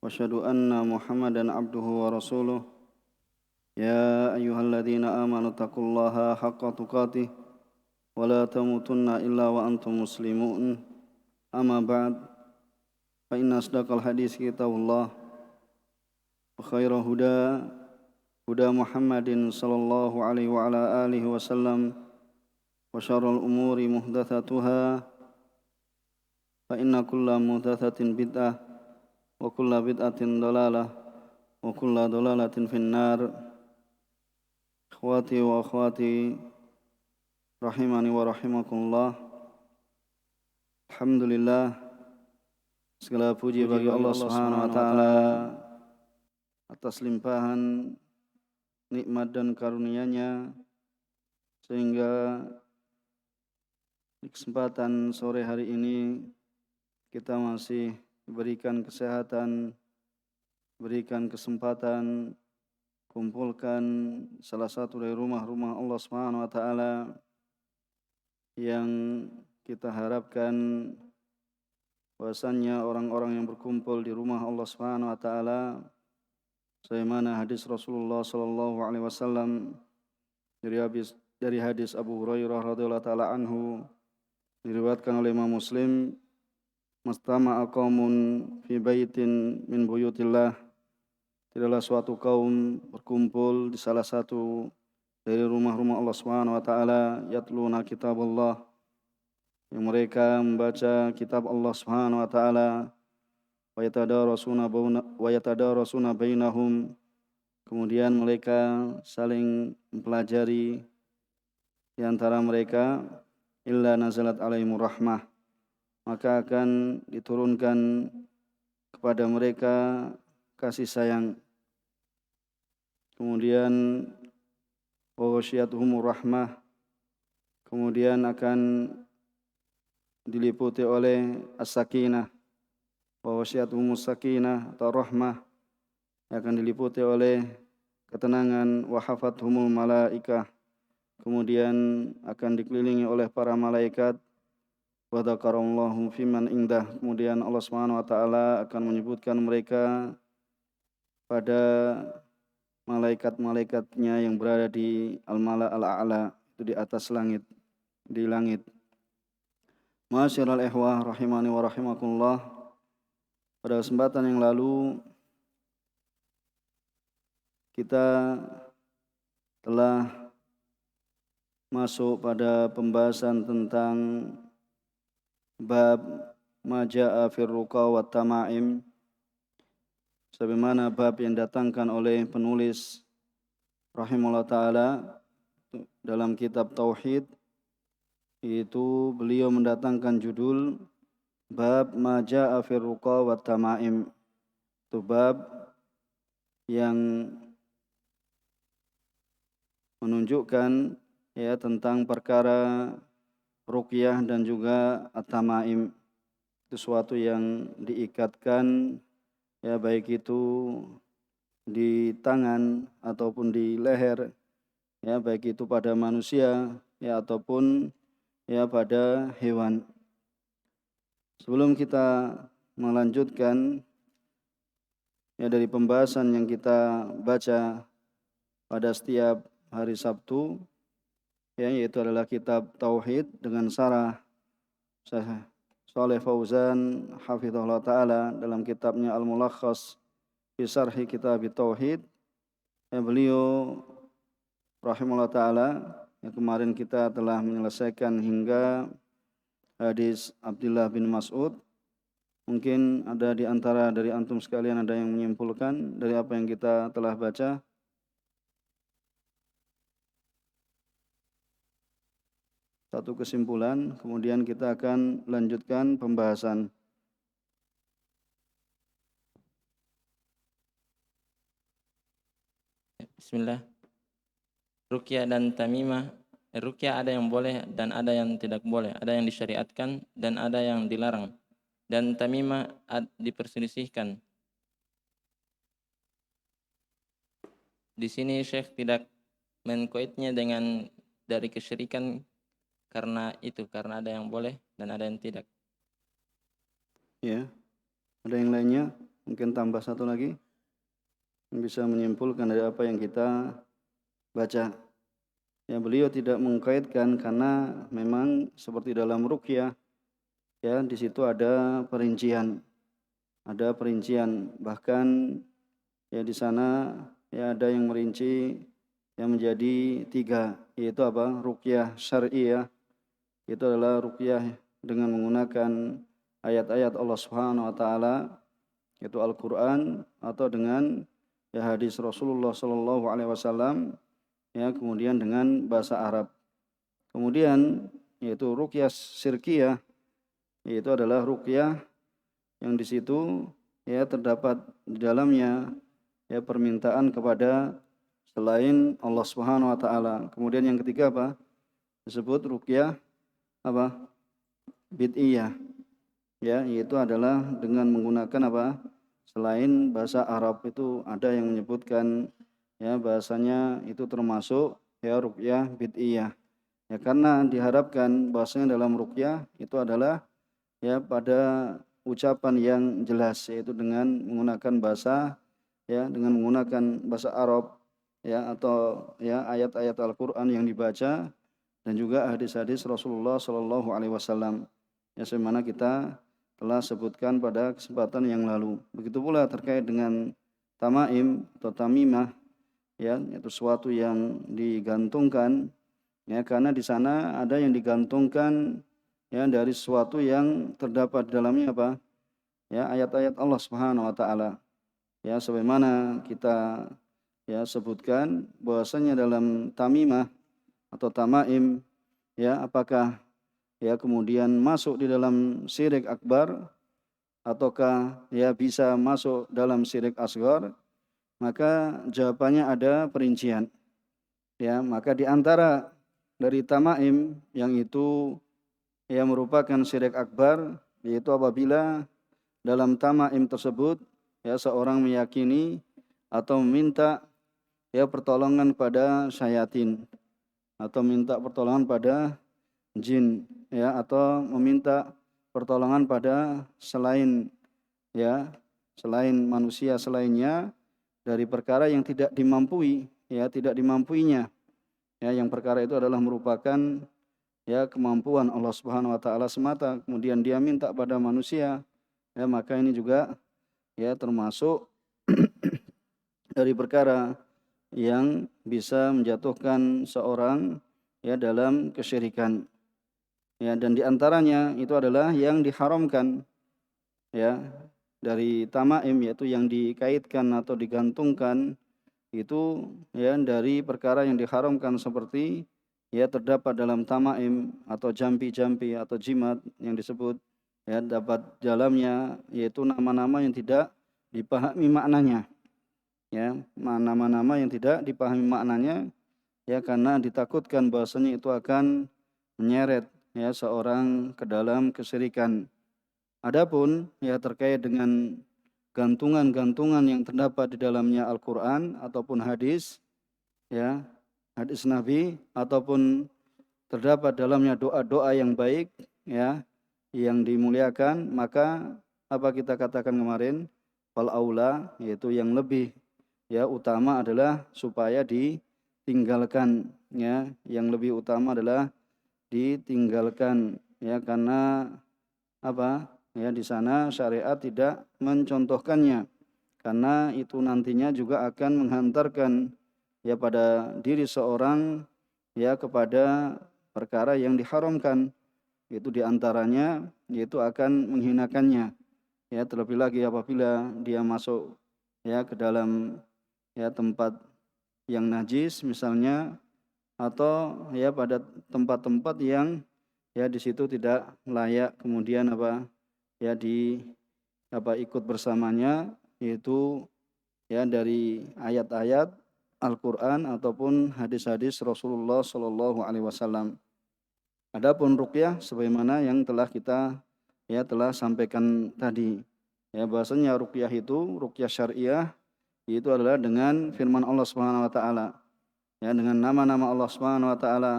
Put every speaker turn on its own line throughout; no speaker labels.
وأشهد أن محمدا عبده ورسوله يا أيها الذين آمنوا اتقوا الله حق تقاته ولا تموتن إلا وأنتم مسلمون أما بعد فإن أصدق الحديث كتاب الله وخير هدى محمد صلى الله عليه وعلى آله وسلم وشر الأمور محدثاتها فإن كل محدثة بدعة وكل بدعة ضلالة وكل ضلالة في النار. Ikhwati wa akhwati rahimani wa rahimakumullah. Alhamdulillah, segala puji bagi Allah Subhanahu wa taala atas limpahan nikmat dan karunia-Nya sehingga di kesempatan sore hari ini kita masih diberikan kesehatan, berikan kesempatan kumpulkan salah satu dari rumah-rumah Allah Subhanahu wa taala yang kita harapkan bahwasannya orang-orang yang berkumpul di rumah Allah Subhanahu wa taala sebagaimana hadis Rasulullah sallallahu alaihi wasallam dari hadis Abu Hurairah radhiyallahu taala anhu diriwayatkan oleh Imam Muslim, mastama'a qaumun fi baitin min buyutillah, tidaklah suatu kaum berkumpul di salah satu dari rumah-rumah Allah Subhanahu wa taala yatluna kitabullah, yang mereka membaca kitab Allah Subhanahu wa taala, wa yatadarasuna bainahum, kemudian mereka saling mempelajari di antara mereka, illa nazalat alaihimur rahmah, maka akan diturunkan kepada mereka kasih sayang. Kemudian wa ghasyiyatuhumur rahmah, kemudian akan diliputi oleh as-sakinah, wa ghasyiyatuhumus sakinah atau rahmah, akan diliputi oleh ketenangan, wa hafathumul malaikah, kemudian akan dikelilingi oleh para malaikat, wa dzakarallahu fiman indah, kemudian Allah Subhanahu wa taala akan menyebutkan mereka pada malaikat-malaikatnya yang berada di al-mala al-a'la, itu di atas langit, di langit. Ma'asyiral ikhwah rahimani wa rahimakumullah. Pada kesempatan yang lalu kita telah masuk pada pembahasan tentang bab maja'a fir ruqa wat tama'im, sebagaimana bab yang datangkan oleh penulis rahimahullah ta'ala dalam kitab Tauhid, yaitu beliau mendatangkan judul bab maja'a fir ruqa wat tama'im. Itu bab yang menunjukkan tentang perkara ruqyah dan juga at-tamaim. Itu suatu yang diikatkan baik itu di tangan ataupun di leher, baik itu pada manusia ataupun pada hewan. Sebelum kita melanjutkan dari pembahasan yang kita baca pada setiap hari Sabtu, yaitu adalah kitab Tauhid dengan syarah Syekh Shalih Fauzan hafizahullah taala dalam kitabnya Al-Mulakhas fi Syarhi Kitab Tauhid. Beliau rahimahullah taala yang kemarin kita telah menyelesaikan hingga hadis Abdullah bin Mas'ud. Mungkin ada di antara dari antum sekalian ada yang menyimpulkan dari apa yang kita telah baca. Satu kesimpulan, kemudian kita akan lanjutkan pembahasan.
Bismillah. Ruqyah dan tamimah. Ruqyah ada yang boleh dan ada yang tidak boleh, ada yang disyariatkan dan ada yang dilarang. Dan tamimah diperselisihkan. Di sini Syekh tidak menkoitnya dengan dari kesyirikan karena ada yang boleh dan ada yang tidak.
Ya. Ada yang lainnya? Mungkin tambah satu lagi yang bisa menyimpulkan dari apa yang kita baca. Ya, beliau tidak mengkaitkan karena memang seperti dalam ruqyah ya di situ ada perincian. Ada perincian, bahkan ya di sana ya ada yang merinci yang menjadi 3, yaitu apa? Ruqyah syar'iyah. Itu adalah ruqyah dengan menggunakan ayat-ayat Allah Subhanahu wa taala, yaitu Al-Qur'an, atau dengan ya hadis Rasulullah sallallahu alaihi wasallam, ya kemudian dengan bahasa Arab. Kemudian yaitu ruqyah syirkiyah, yaitu adalah ruqyah yang di situ ya terdapat di dalamnya ya permintaan kepada selain Allah Subhanahu wa taala. Kemudian yang ketiga apa? Disebut ruqyah apa? Bid'iyah. Ya, yaitu adalah dengan menggunakan apa? Selain bahasa Arab. Itu ada yang menyebutkan ya bahasanya itu termasuk ya ruqyah bid'iyah. Ya karena diharapkan bahasanya dalam ruqyah itu adalah ya pada ucapan yang jelas, yaitu dengan menggunakan bahasa ya dengan menggunakan bahasa Arab ya atau ya ayat-ayat Al-Qur'an yang dibaca dan juga hadis-hadis Rasulullah sallallahu alaihi wasallam ya sebagaimana kita telah sebutkan pada kesempatan yang lalu. Begitu pula terkait dengan tamaim atau tamimah ya, itu suatu yang digantungkan ya karena di sana ada yang digantungkan ya dari sesuatu yang terdapat di dalamnya apa? Ya ayat-ayat Allah Subhanahu wa taala. Ya sebagaimana kita ya sebutkan bahwasanya dalam tamimah atau tamaim ya apakah ya kemudian masuk di dalam syirik akbar ataukah ya bisa masuk dalam syirik asghar, maka jawabannya ada perincian. Ya, maka di antara dari tamaim yang itu ya merupakan syirik akbar, yaitu apabila dalam tamaim tersebut ya seorang meyakini atau meminta ya pertolongan pada syayatin atau minta pertolongan pada jin ya atau meminta pertolongan pada selain ya selain manusia selainnya dari perkara yang tidak dimampuinya ya yang perkara itu adalah merupakan ya kemampuan Allah Subhanahu wa taala semata, kemudian dia minta pada manusia ya maka ini juga ya termasuk dari perkara yang bisa menjatuhkan seorang ya dalam kesyirikan. Ya dan di antaranya itu adalah yang diharamkan ya dari tamaim, yaitu yang dikaitkan atau digantungkan itu ya dari perkara yang diharamkan seperti ya terdapat dalam tamaim atau jampi-jampi atau jimat yang disebut ya dapat dalamnya yaitu nama-nama yang tidak dipahami maknanya ya nama-nama yang tidak dipahami maknanya ya karena ditakutkan bahwasanya itu akan menyeret ya seorang ke dalam kesyirikan. Adapun ya terkait dengan gantungan-gantungan yang terdapat di dalamnya Al-Qur'an ataupun hadis ya hadis Nabi ataupun terdapat dalamnya doa-doa yang baik ya yang dimuliakan, maka apa kita katakan kemarin fal aula, yaitu yang lebih ya utama adalah supaya ditinggalkan ya yang lebih utama adalah ditinggalkan ya karena apa ya di sana syariat tidak mencontohkannya karena itu nantinya juga akan menghantarkan ya pada diri seorang ya kepada perkara yang diharamkan, itu diantaranya yaitu akan menghinakannya ya terlebih lagi apabila dia masuk ya ke dalam ya tempat yang najis misalnya atau ya pada tempat-tempat yang ya di situ tidak layak kemudian apa ya di apa ikut bersamanya, yaitu ya dari ayat-ayat Al-Qur'an ataupun hadis-hadis Rasulullah sallallahu alaihi wasallam. Adapun ruqyah sebagaimana yang telah kita ya telah sampaikan tadi. Ya bahasanya ruqyah itu ruqyah syariah itu adalah dengan firman Allah Subhanahu wa taala. Ya dengan nama-nama Allah Subhanahu wa taala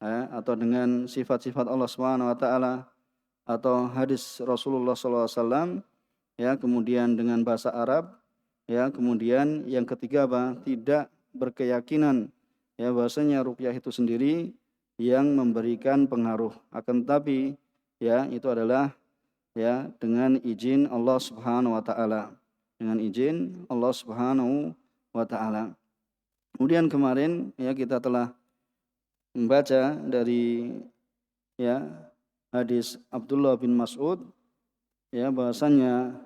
ya, atau dengan sifat-sifat Allah Subhanahu wa taala atau hadis Rasulullah sallallahu alaihi wasallam ya, kemudian dengan bahasa Arab, ya, kemudian yang ketiga apa? Tidak berkeyakinan ya bahwasanya ruqyah itu sendiri yang memberikan pengaruh. Akan tetapi ya itu adalah ya dengan izin Allah Subhanahu wa taala. Dengan izin Allah Subhanahu wa taala. Kemudian kemarin ya kita telah membaca dari ya hadis Abdullah bin Mas'ud ya bahwasanya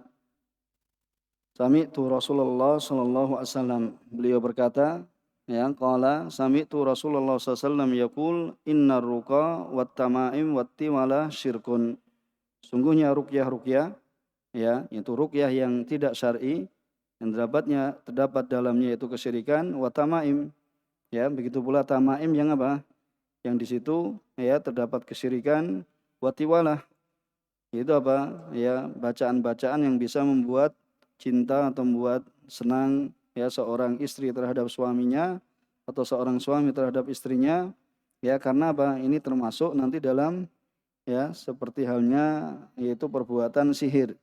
sami'tu Rasulullah sallallahu alaihi wasallam, beliau berkata ya qala sami'tu Rasulullah sallallahu alaihi wasallam yaqul innar ruqa wat tamaim wat tiwala syirkun. Sungguhnya ruqyah-ruqyah ya itu ruqyah yang tidak syar'i yang terdapat dalamnya itu kesyirikan, wa tamaim ya begitu pula tamaim yang apa? Yang di situ ya terdapat kesyirikan, wa tiwalah itu apa? Ya bacaan-bacaan yang bisa membuat cinta atau membuat senang ya seorang istri terhadap suaminya atau seorang suami terhadap istrinya ya karena apa? Ini termasuk nanti dalam ya seperti halnya yaitu perbuatan sihir.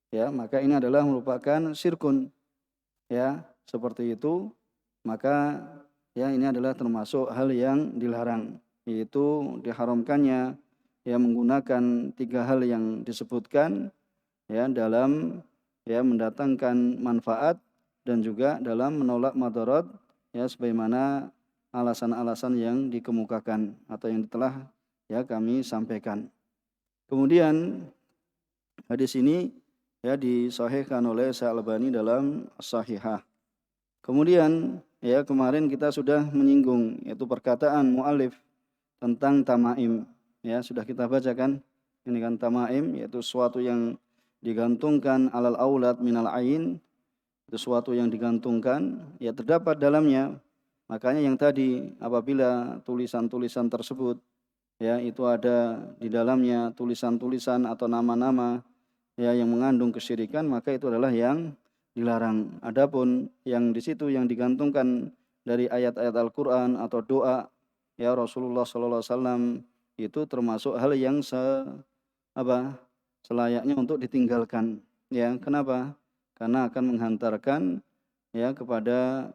Ya, maka ini adalah merupakan syirkun. Ya, seperti itu. Maka ya ini adalah termasuk hal yang dilarang, yaitu diharamkannya ya menggunakan 3 hal yang disebutkan ya dalam ya mendatangkan manfaat dan juga dalam menolak madarat ya sebagaimana alasan-alasan yang dikemukakan atau yang telah ya kami sampaikan. Kemudian hadis ini ya disahihkan oleh Syalbani dalam Sahihah. Kemudian ya kemarin kita sudah menyinggung yaitu perkataan muallif tentang tamaim. Ya sudah kita bacakan ini kan tamaim yaitu sesuatu yang digantungkan alal aulad minal ain, itu sesuatu yang digantungkan ya terdapat dalamnya. Makanya yang tadi apabila tulisan-tulisan tersebut ya itu ada di dalamnya tulisan-tulisan atau nama-nama ya yang mengandung kesyirikan maka itu adalah yang dilarang. Adapun yang di situ yang digantungkan dari ayat-ayat Al-Qur'an atau doa ya Rasulullah sallallahu alaihi wasallam itu termasuk hal yang selayaknya untuk ditinggalkan. Ya, kenapa? Karena akan menghantarkan ya kepada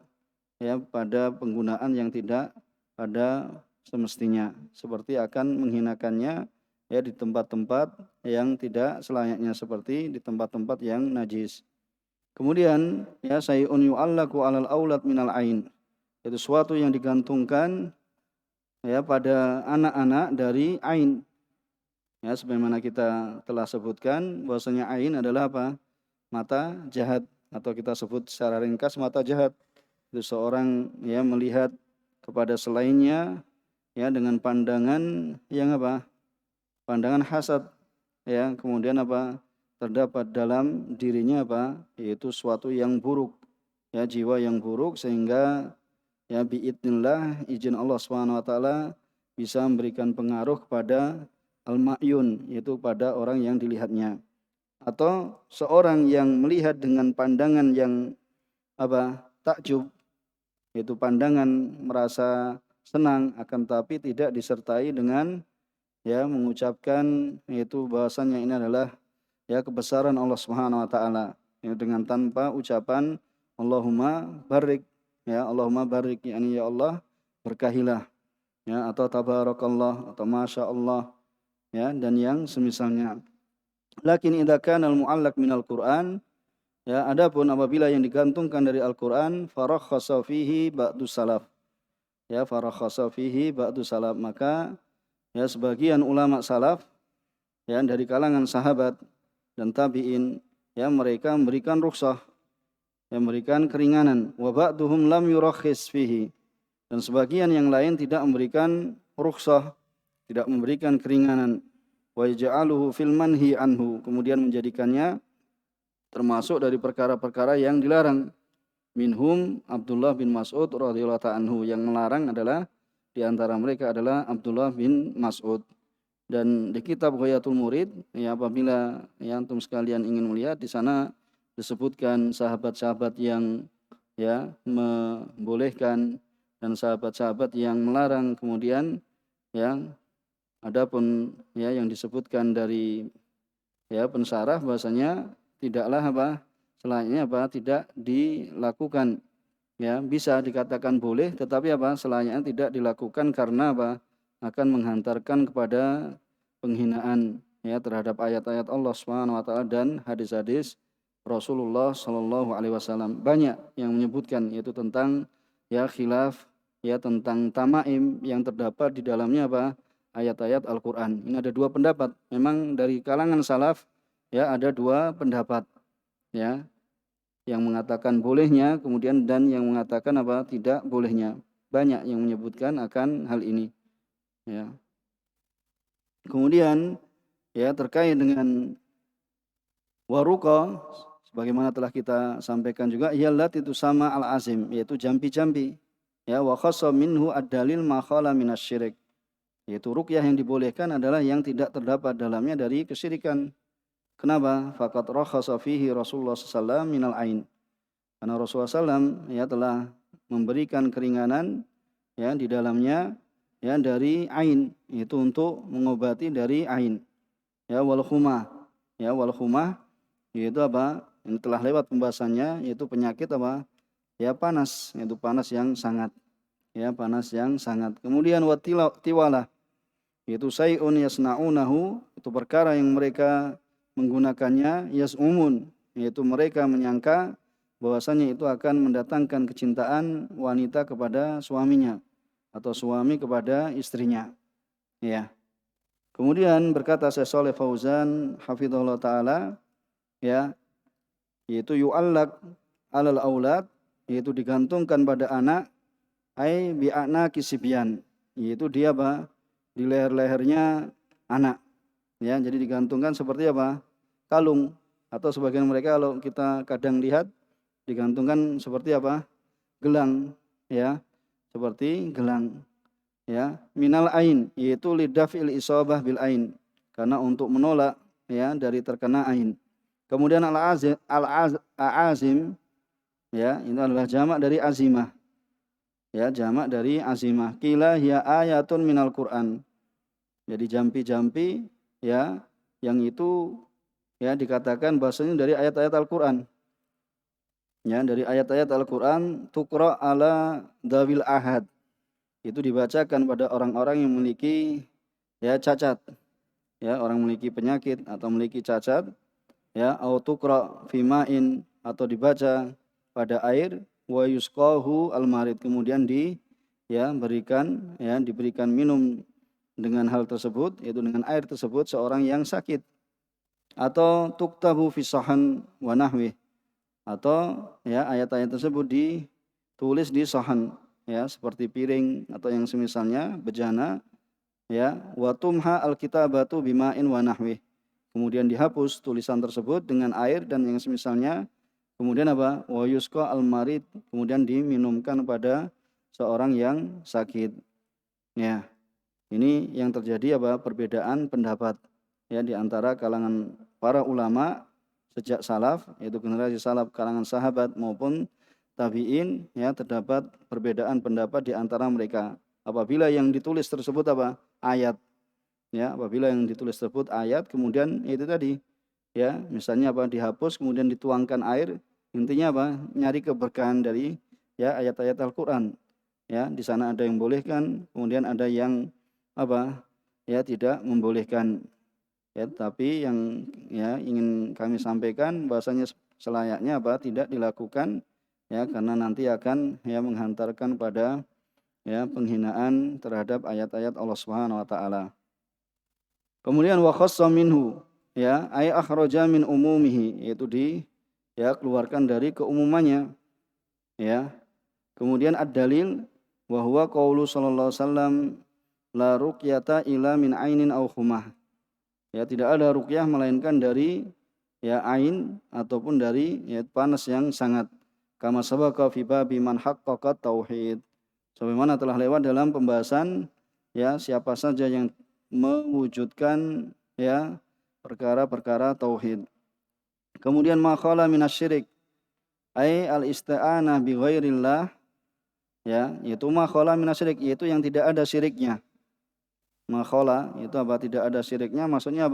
ya pada penggunaan yang tidak pada semestinya, seperti akan menghinakannya ya di tempat-tempat yang tidak selayaknya seperti di tempat-tempat yang najis. Kemudian ya sayun yu'allaku 'alal aulad minal ain. Itu suatu yang digantungkan ya pada anak-anak dari ain. Ya sebagaimana kita telah sebutkan bahwasanya ain adalah apa? Mata jahat atau kita sebut secara ringkas mata jahat. Itu seorang ya melihat kepada selainnya ya dengan pandangan yang apa? Pandangan hasad ya, kemudian apa? Terdapat dalam dirinya apa? Yaitu suatu yang buruk. Ya, jiwa yang buruk sehingga ya biidznillah izin Allah Subhanahu wa taala bisa memberikan pengaruh kepada al-ma'yun yaitu pada orang yang dilihatnya. Atau seorang yang melihat dengan pandangan yang apa? Takjub yaitu pandangan merasa senang akan tapi tidak disertai dengan ya mengucapkan yaitu bahasanya ini adalah ya kebesaran Allah Subhanahu wa taala ya, dengan tanpa ucapan Allahumma barik ya Allahumma barik yakni ya Allah berkahilah ya atau tabarakallah atau masya Allah ya dan yang semisalnya. Lakin idza kana al-mu'allaq minal Qur'an ya adapun apabila yang digantungkan dari Al-Qur'an farakhasa fihi ba'du salaf ya farakhasa fihi ba'du salaf maka ya sebagian ulama salaf ya dari kalangan sahabat dan tabi'in ya mereka memberikan rukhsah ya memberikan keringanan wa ba'duhum lam yurakhis fihi dan sebagian yang lain tidak memberikan rukhsah tidak memberikan keringanan wa yaj'aluhu fil manhi anhu kemudian menjadikannya termasuk dari perkara-perkara yang dilarang. Minhum Abdullah bin Mas'ud radhiyallahu ta'ala anhu yang melarang adalah di antara mereka adalah Abdullah bin Mas'ud. Dan di kitab Ghayatul Murid ya apabila ya antum sekalian ingin melihat di sana disebutkan sahabat-sahabat yang ya membolehkan dan sahabat-sahabat yang melarang kemudian ya adapun ya yang disebutkan dari ya pensarah bahasanya tidaklah selayaknya tidak dilakukan. Ya, bisa dikatakan boleh, tetapi selayaknya tidak dilakukan karena akan menghantarkan kepada penghinaan ya terhadap ayat-ayat Allah Subhanahu wa taala dan hadis-hadis Rasulullah Shallallahu alaihi wasallam. Banyak yang menyebutkan yaitu tentang ya khilaf ya tentang tamaim yang terdapat di dalamnya ayat-ayat Al-Qur'an. Ini ada dua pendapat. Memang dari kalangan salaf ya ada dua pendapat ya yang mengatakan bolehnya, kemudian dan yang mengatakan tidak bolehnya. Banyak yang menyebutkan akan hal ini. Ya. Kemudian ya terkait dengan waruqa, sebagaimana telah kita sampaikan juga, ialah itu sama al-azim, yaitu jampi-jampi. Ya, wa khassa minhu ad-dalil ma khala minasyirik. Yaitu ruqyah yang dibolehkan adalah yang tidak terdapat dalamnya dari kesyirikan. Kenapa? Faqad rakhasa fihi Rasulullah sallallahu minal ain. Karena Rasulullah SAW ya telah memberikan keringanan ya di dalamnya ya dari ain, itu untuk mengobati dari ain. Ya wal khumah. Ya wal khumah yaitu Ini telah lewat pembahasannya, yaitu penyakit Ya panas, yaitu panas yang sangat. Ya panas yang sangat. Kemudian tiwalah yaitu sayun yasna'unahu, itu perkara yang mereka menggunakannya, yas'umun, yaitu mereka menyangka bahwasanya itu akan mendatangkan kecintaan wanita kepada suaminya atau suami kepada istrinya. Ya. Kemudian berkata Syekh Shalih Fauzan hafizahullah taala ya, yaitu yu'allaq alal aulad, yaitu digantungkan pada anak, ai bi'ana kisibyan, yaitu dia di leher-lehernya anak. Ya, jadi digantungkan seperti kalung, atau sebagian mereka kalau kita kadang lihat digantungkan seperti gelang, ya, seperti gelang, ya, minal ain, yaitu lidafil isabah bil ain, karena untuk menolak ya dari terkena ain. Kemudian al-azim ya, itu adalah jamak dari azimah. Ya, jamak dari azimah. Qila hiya ayatun minal Qur'an. Jadi jampi-jampi ya yang itu ya dikatakan bahasanya dari ayat-ayat Al-Qur'an. Ya, dari ayat-ayat Al-Qur'an, tuqra ala dawil ahad. Itu dibacakan pada orang-orang yang memiliki ya cacat. Ya, orang memiliki penyakit atau memiliki cacat, ya, au tuqra fi ma'in, atau dibaca pada air, wa yusqahu al-marid, kemudian diberikan minum dengan hal tersebut, yaitu dengan air tersebut seorang yang sakit. Atau tuktabu fi sahan wa nahwi, atau ya ayat-ayat tersebut ditulis di sahan ya seperti piring atau yang semisalnya, bejana, ya, wa tumha alkitabatu bima'in wa nahwi, kemudian dihapus tulisan tersebut dengan air dan yang semisalnya, kemudian wa yusqa al-marid, kemudian diminumkan pada seorang yang sakit. Ya, ini yang terjadi perbedaan pendapat ya di antara kalangan para ulama sejak salaf, yaitu generasi salaf kalangan sahabat maupun tabi'in, ya, terdapat perbedaan pendapat di antara mereka. Apabila yang ditulis tersebut ayat, ya, apabila yang ditulis tersebut ayat, kemudian itu tadi, ya, misalnya dihapus kemudian dituangkan air, intinya nyari keberkahan dari ya ayat-ayat Al-Qur'an. Ya, di sana ada yang bolehkan, kemudian ada yang ya tidak membolehkan. Ya, tapi yang ya ingin kami sampaikan bahwasanya selayaknya tidak dilakukan ya, karena nanti akan ya menghantarkan pada ya penghinaan terhadap ayat-ayat Allah Subhanahu wa taala. Kemudian wa khassa minhu ya ay akhraja min umumihi, yaitu keluarkan dari keumumannya ya. Kemudian ad-dalil wa huwa qaulu sallallahu alaihi wasallam la ruqyata ila min ainin aw khumah. Ya, tidak ada ruqyah melainkan dari ya ain ataupun dari ya panas yang sangat. Kama sabaka fi babi man haqqaqa tauhid. Sebagaimana telah lewat dalam pembahasan ya siapa saja yang mewujudkan ya perkara-perkara tauhid. Kemudian ma khala minasyirik ai al-isti'anah bi ghairillah, ya, yaitu ma khala minasyirik, yaitu yang tidak ada syiriknya. Makhola itu tidak ada syiriknya, maksudnya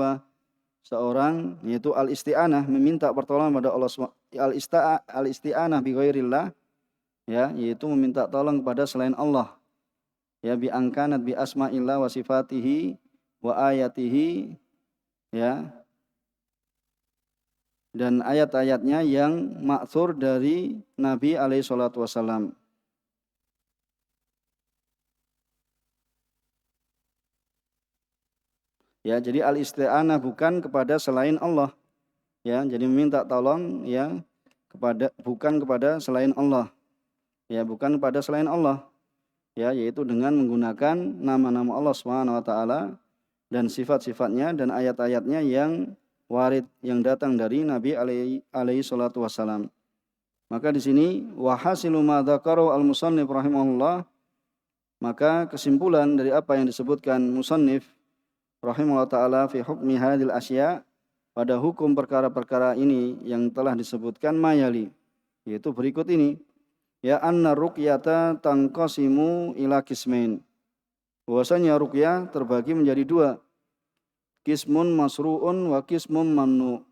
seorang, yaitu al-isti'anah, meminta pertolongan pada Allah al-isti'anah bi ghairillah, ya, yaitu meminta tolong kepada selain Allah, ya, bi angkanat bi asma'illah wa sifatihi wa ayatihi, ya, dan ayat-ayatnya yang ma'thur dari Nabi alaihi salatu wasallam. Ya, jadi al-isti'anah bukan kepada selain Allah. Ya, jadi meminta tolong, ya, bukan kepada selain Allah. Ya, bukan kepada selain Allah. Ya, yaitu dengan menggunakan nama-nama Allah Subhanahu wa taala dan sifat-sifatnya dan ayat-ayatnya yang warid, yang datang dari Nabi alaihi salatu wasallam. Maka di sini wa hasilu ma dzakara al-musannif rahimahullah, maka kesimpulan dari apa yang disebutkan musannif rahimahullah ta'ala fi hukmi hadil asya, pada hukum perkara-perkara ini yang telah disebutkan mayali, yaitu berikut ini. Ya, anna ruqyata tanqasimu ila qismain, bahwasanya ruqyah terbagi menjadi dua, qismun masru'un wa qismun mamnu,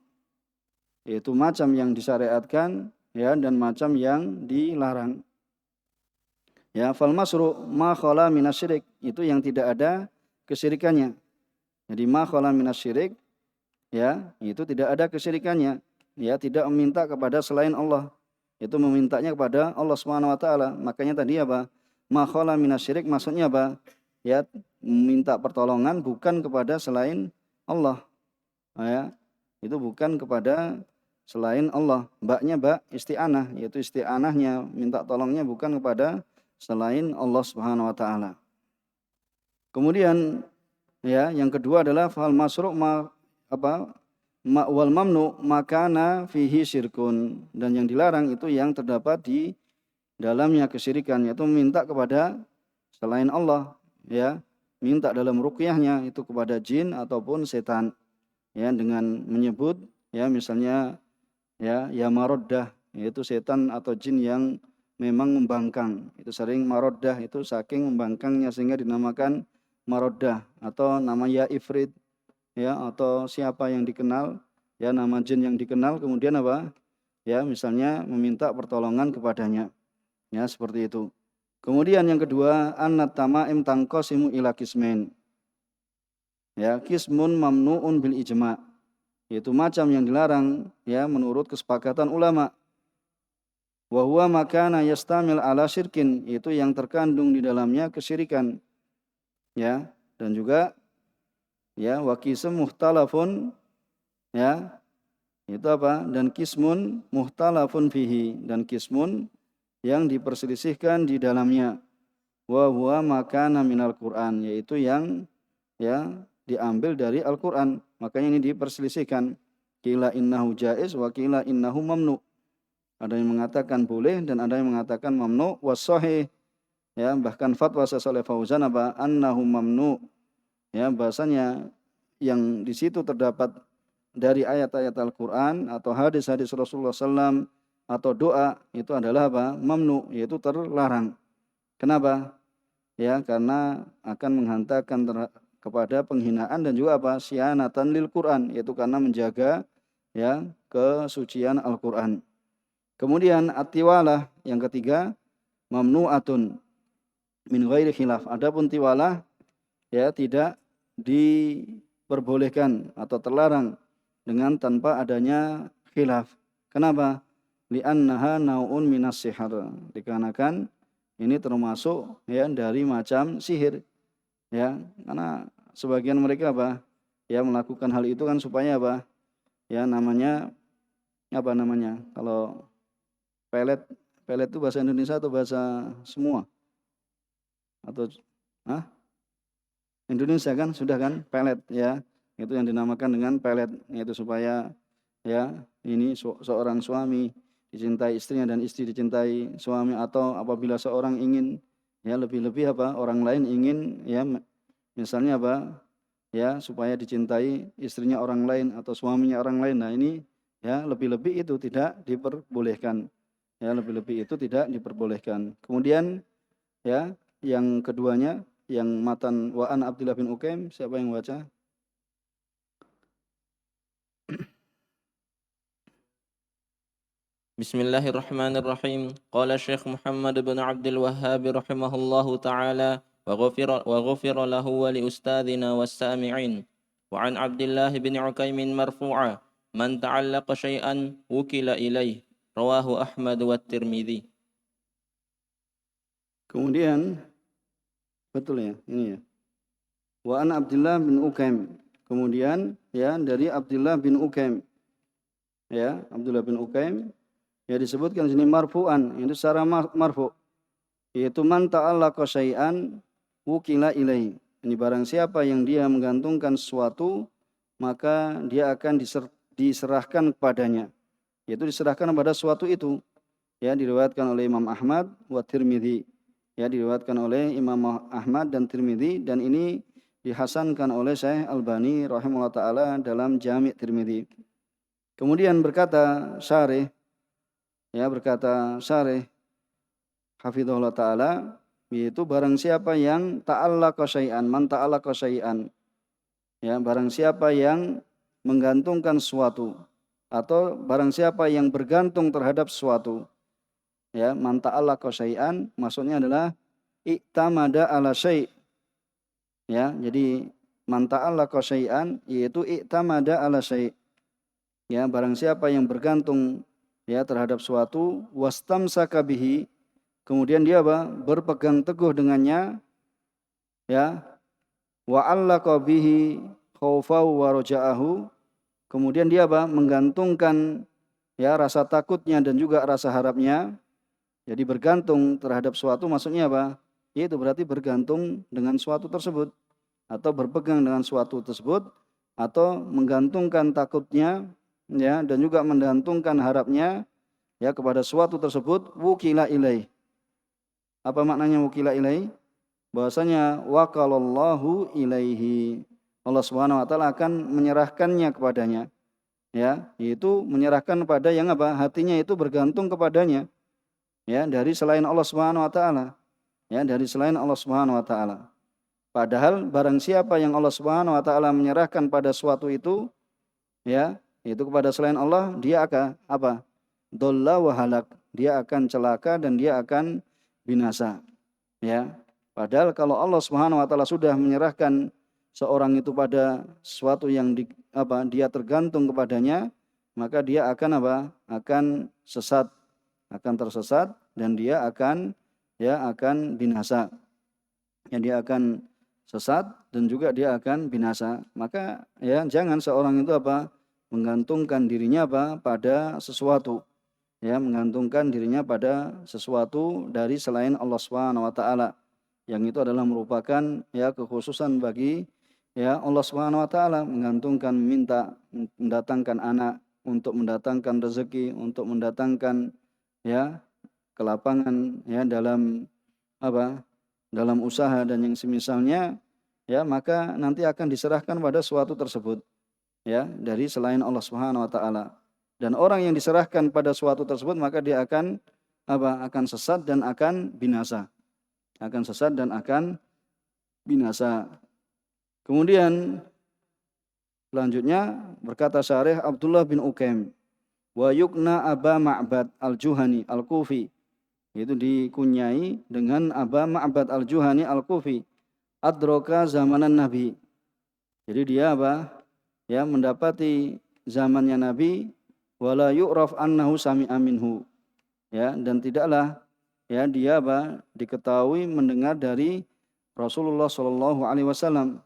yaitu macam yang disyariatkan, ya, dan macam yang dilarang. Ya, fal masru' ma khala minasyirik, itu yang tidak ada kesyirikannya. Jadi ma khala minasyirik, ya, itu tidak ada kesyirikannya, ya, tidak meminta kepada selain Allah, itu memintanya kepada Allah Subhanahu wa taala. Makanya tadi apa? Ma khala minasyirik maksudnya apa? Ya, meminta pertolongan bukan kepada selain Allah. Ya, itu bukan kepada selain Allah. Baknya bak isti'anah, yaitu isti'anahnya, minta tolongnya bukan kepada selain Allah Subhanahu wa taala. Kemudian, ya, yang kedua adalah fal masru' wal mamnu makana fihi syirkun, dan yang dilarang itu yang terdapat di dalamnya kesyirikan, yaitu minta kepada selain Allah, ya, minta dalam ruqyahnya itu kepada jin ataupun setan, ya, dengan menyebut, ya, misalnya, ya maroddah, yaitu setan atau jin yang memang membangkang. Itu sering maroddah, itu saking membangkangnya sehingga dinamakan maroddah, atau nama ya ifrit, ya, atau siapa yang dikenal, ya, nama jin yang dikenal, kemudian apa, ya, misalnya meminta pertolongan kepadanya, ya, seperti itu. Kemudian yang kedua, annat tamaim tanqasimu ila qismain, ya, qismun mamnuun bil ijma', yaitu macam yang dilarang, ya, menurut kesepakatan ulama. Wa huwa makana yastamil ala syirkin, itu yang terkandung di dalamnya kesyirikan, ya, dan juga, ya, wa qism muhtalafun, ya, itu apa? Dan qismun muhtalafun fihi, dan qismun yang diperselisihkan di dalamnya. Wa huwa makana minal Qur'an, yaitu yang, ya, diambil dari Al-Qur'an. Makanya ini diperselisihkan. Qila innahu jaiz wa qila innahu mamnu. Ada yang mengatakan boleh dan ada yang mengatakan mamnu. Was-shahih, ya, bahkan fatwa Syaikh Fauzan apa? Annahu mamnu. Ya, bahasanya yang di situ terdapat dari ayat-ayat Al-Qur'an atau hadis-hadis Rasulullah SAW atau doa itu adalah apa? Mamnu, yaitu terlarang. Kenapa? Ya, karena akan menghantarkan kepada penghinaan dan juga apa? Syianatan lil Qur'an, yaitu karena menjaga, ya, kesucian Al-Qur'an. Kemudian at-tiwalah yang ketiga, mamnu'atun min ghairi khilaf. Adapun tiwalah, ya, tidak diperbolehkan atau terlarang dengan tanpa adanya khilaf. Kenapa? Li'annaha nau'un minas sihar. Dikarenakan ini termasuk, ya, dari macam sihir, ya, karena sebagian mereka apa? Ya, melakukan hal itu kan supaya apa? Ya, namanya apa namanya? Kalau pelet itu bahasa Indonesia atau bahasa semua? Atau Indonesia kan sudah kan pelet, ya. Itu yang dinamakan dengan pelet, yaitu supaya, ya, ini seorang suami dicintai istrinya dan istri dicintai suami, atau apabila seorang ingin, ya, lebih-lebih apa? Orang lain ingin, ya, misalnya apa? Ya, supaya dicintai istrinya orang lain atau suaminya orang lain. Nah, ini, ya, lebih-lebih itu tidak diperbolehkan. Ya, lebih-lebih itu tidak diperbolehkan. Kemudian, ya, yang keduanya, yang matan wa an Abdullah bin Uqaim, siapa yang baca?
Bismillahirrahmanirrahim. Qala Syekh Muhammad bin Abdul Wahhab rahimahullahu ta'ala وغفر له ولأستاذنا والسامعين وعن عبد الله بن عكيم مرفوعا من تعلق شيئا وكل إليه رواه أحمد والترمذي.
Kemudian betul ya, ini ya. Wa an Abdullah bin Ukaim. Kemudian ya dari Abdullah bin Ukaim. Ya, Abdullah bin Ukaim ya disebutkan di sini marfu'an, itu secara marfu'. Yaitu man ta'allaqa syai'an wukila ilaihi. Ini barang siapa yang dia menggantungkan sesuatu, maka dia akan diserahkan kepadanya. Yaitu diserahkan pada sesuatu itu. Ya, diriwayatkan oleh Imam Ahmad wa Tirmidzi. Ya, diriwayatkan oleh Imam Ahmad dan Tirmidzi, dan ini dihasankan oleh Syekh Albani rahimahullah taala dalam Jami' Tirmidzi. Kemudian berkata syarih hafizahullah taala, yaitu barang siapa yang ta'allaqa syai'an, man ta'allaqa syai'an. Ya, barang siapa yang menggantungkan sesuatu atau barang siapa yang bergantung terhadap sesuatu. Ya, man ta'allaqa syai'an maksudnya adalah i'tamada ala syai'. Ya, jadi man ta'allaqa syai'an yaitu i'tamada ala syai'. Ya, barang siapa yang bergantung ya terhadap suatu, wastamsaka bihi, kemudian dia berpegang teguh dengannya, ya, wa allaqa bihi khaufahu wa raja'ahu, kemudian dia menggantungkan ya rasa takutnya dan juga rasa harapnya. Jadi bergantung terhadap suatu maksudnya apa? Yaitu berarti bergantung dengan suatu tersebut atau berpegang dengan suatu tersebut atau menggantungkan takutnya ya dan juga menggantungkan harapnya ya kepada suatu tersebut, wukila ilaih. Apa maknanya wukila ilaih? Bahwasanya waqalallahu ilaihi. Allah Subhanahu wa taala akan menyerahkannya kepadanya. Ya, yaitu menyerahkan pada yang apa? Hatinya itu bergantung kepadanya. Ya, dari selain Allah Subhanahu wa taala. Ya, dari selain Allah Subhanahu wa taala. Padahal barang siapa yang Allah Subhanahu wa taala menyerahkan pada suatu itu, ya, itu kepada selain Allah, dia akan apa? Dhalla wa halak. Dia akan celaka dan dia akan binasa. Ya. Padahal kalau Allah Subhanahu wa taala sudah menyerahkan seorang itu pada sesuatu yang dia tergantung kepadanya, maka dia akan akan sesat, akan tersesat dan dia akan binasa. Ya, dia akan sesat dan juga dia akan binasa. Maka ya jangan seorang itu menggantungkan dirinya pada sesuatu. Ya, menggantungkan dirinya pada sesuatu dari selain Allah Subhanahu wa taala. Yang itu adalah merupakan ya kekhususan bagi ya Allah Subhanahu wa taala, menggantungkan, minta mendatangkan anak, untuk mendatangkan rezeki, untuk mendatangkan ya kelapangan ya dalam dalam usaha dan yang semisalnya, ya maka nanti akan diserahkan pada suatu tersebut ya dari selain Allah Subhanahu wa taala. Dan orang yang diserahkan pada suatu tersebut maka dia akan akan sesat dan akan binasa. Akan sesat dan akan binasa. Kemudian selanjutnya berkata syarih Abdullah bin Ukaim, wa yukna Aba Ma'bad al-Juhani al-Kufi, itu dikunyai dengan Aba Ma'bad al-Juhani al-Kufi, adroka zamanan Nabi. Jadi dia ya mendapati zamannya Nabi, wala yu'raf annahu sami'a minhu. Ya, dan tidaklah ya dia diketahui mendengar dari Rasulullah sallallahu alaihi wasallam.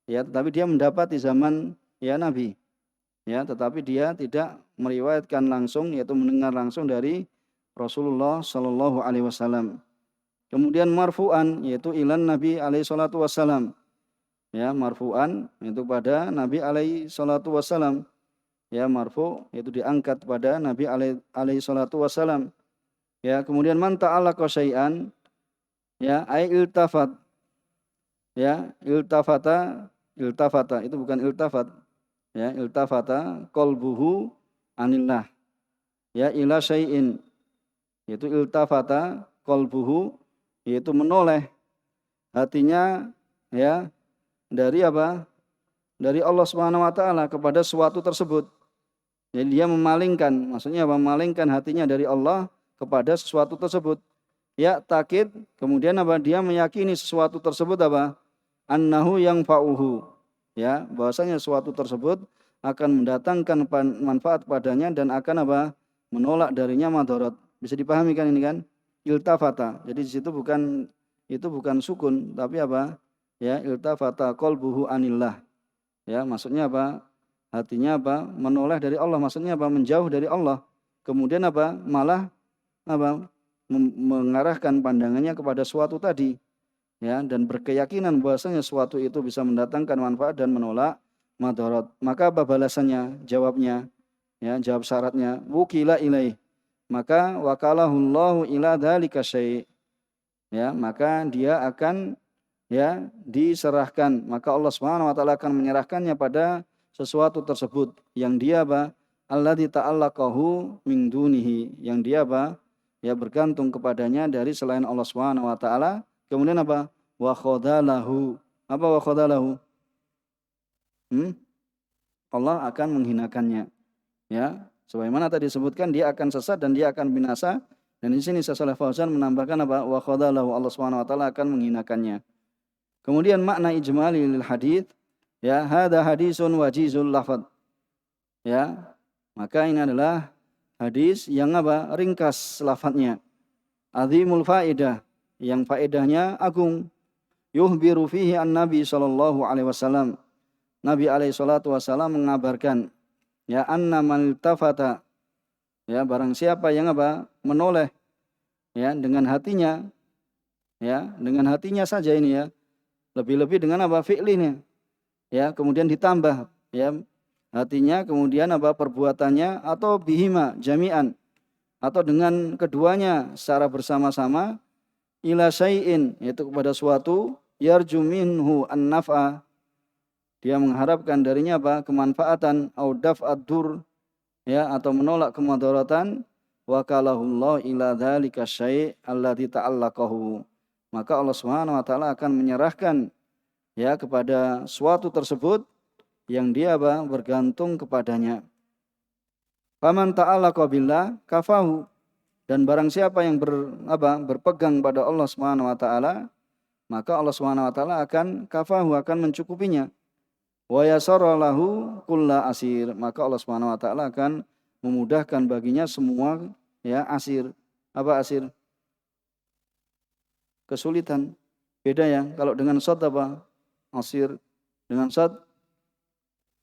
Ya, tetapi dia mendapati zaman ya Nabi. Ya, tetapi dia tidak meriwayatkan langsung, yaitu mendengar langsung dari Rasulullah sallallahu alaihi wasallam. Kemudian marfu'an, yaitu ilan Nabi alaihi salatu wasallam. Ya, marfu'an itu pada Nabi alaihi salatu wasallam. Ya, marfu yaitu diangkat pada Nabi alaihi salatu wasallam. Ya, kemudian man ta'allaqa syai'an, ya ai iltafat. Ya, iltafata itu bukan iltafat. Ya, iltafata qalbuhu anillah. Ya, ila syai'in. Yaitu iltafata qalbuhu, yaitu menoleh hatinya ya dari dari Allah Subhanahu wa taala kepada suatu tersebut. Jadi dia memalingkan, maksudnya memalingkan hatinya dari Allah kepada sesuatu tersebut. Ya, takid, kemudian apa? Dia meyakini sesuatu tersebut apa? Annahu yang fa'uhu. Ya, bahwasanya sesuatu tersebut akan mendatangkan manfaat padanya dan akan apa? Menolak darinya madarat. Bisa dipahami kan ini kan? Iltafata. Jadi di situ bukan sukun, tapi apa? Ya, iltafata qalbuhu anillah. Ya, maksudnya apa? Hatinya apa? Menoleh dari Allah. Maksudnya apa? Menjauh dari Allah. Kemudian apa? Malah apa? Mengarahkan pandangannya kepada suatu tadi. Ya, dan berkeyakinan bahwasanya suatu itu bisa mendatangkan manfaat dan menolak madarat. Maka apa balasannya? Jawabnya, ya, jawab syaratnya, wukila ilaih. Maka wakalahullahu ila dzalika syai'. Ya, maka dia akan ya diserahkan, maka Allah Subhanahu wa taala akan menyerahkannya pada sesuatu tersebut yang dia apa? Alladzi ta'allaqahu min dunihi, yang dia apa? Ya bergantung kepadanya dari selain Allah Subhanahu wa taala. Kemudian apa? Wa khadalahu. Apa wa khadalahu? Allah akan menghinakannya. Ya, sebagaimana tadi disebutkan dia akan sesat dan dia akan binasa. Dan di sini Syekh Shalih Fauzan menambahkan apa? Wa khadalahu, Allah Subhanahu wa taala akan menghinakannya. Kemudian makna ijmali lil hadis, ya, hada hadisun wajizul lafad. Ya, maka ini adalah hadis yang apa? Ringkas lafadznya. Azimul faedah, yang faedahnya agung. Yuhbiru fihi an Nabi sallallahu alaihi wasallam. Nabi alaihi salatu wasallam mengabarkan, ya, anna man iltafata, ya, barang siapa yang apa? Menoleh, ya, dengan hatinya, ya, dengan hatinya saja ini, ya. Lebih-lebih dengan apa? Fi'linya. Ya, kemudian ditambah, ya, hatinya, kemudian apa? Perbuatannya, atau bihima jami'an, atau dengan keduanya secara bersama-sama, ila syai'in, yaitu kepada suatu, yarju minhu an-naf'a, dia mengharapkan darinya apa? Kemanfaatan, au daf'ad dur, ya, atau menolak kemudaratan, wakalahullah ila dzalika syai' alladzi ta'allaqahu. Maka Allah Subhanahu wa taala akan menyerahkan, ya, kepada suatu tersebut yang dia apa? Bergantung kepadanya. Faman ta'allaqa billah kafahu, dan barang siapa yang berpegang pada Allah Subhanahu wa taala, maka Allah Subhanahu wa taala akan kafahu, akan mencukupinya. Wa yasara lahu kulla asir, maka Allah Subhanahu wa taala akan memudahkan baginya semua, ya, asir. Apa asir? Kesulitan. Beda ya, kalau dengan shad apa? Asir. Dengan shad,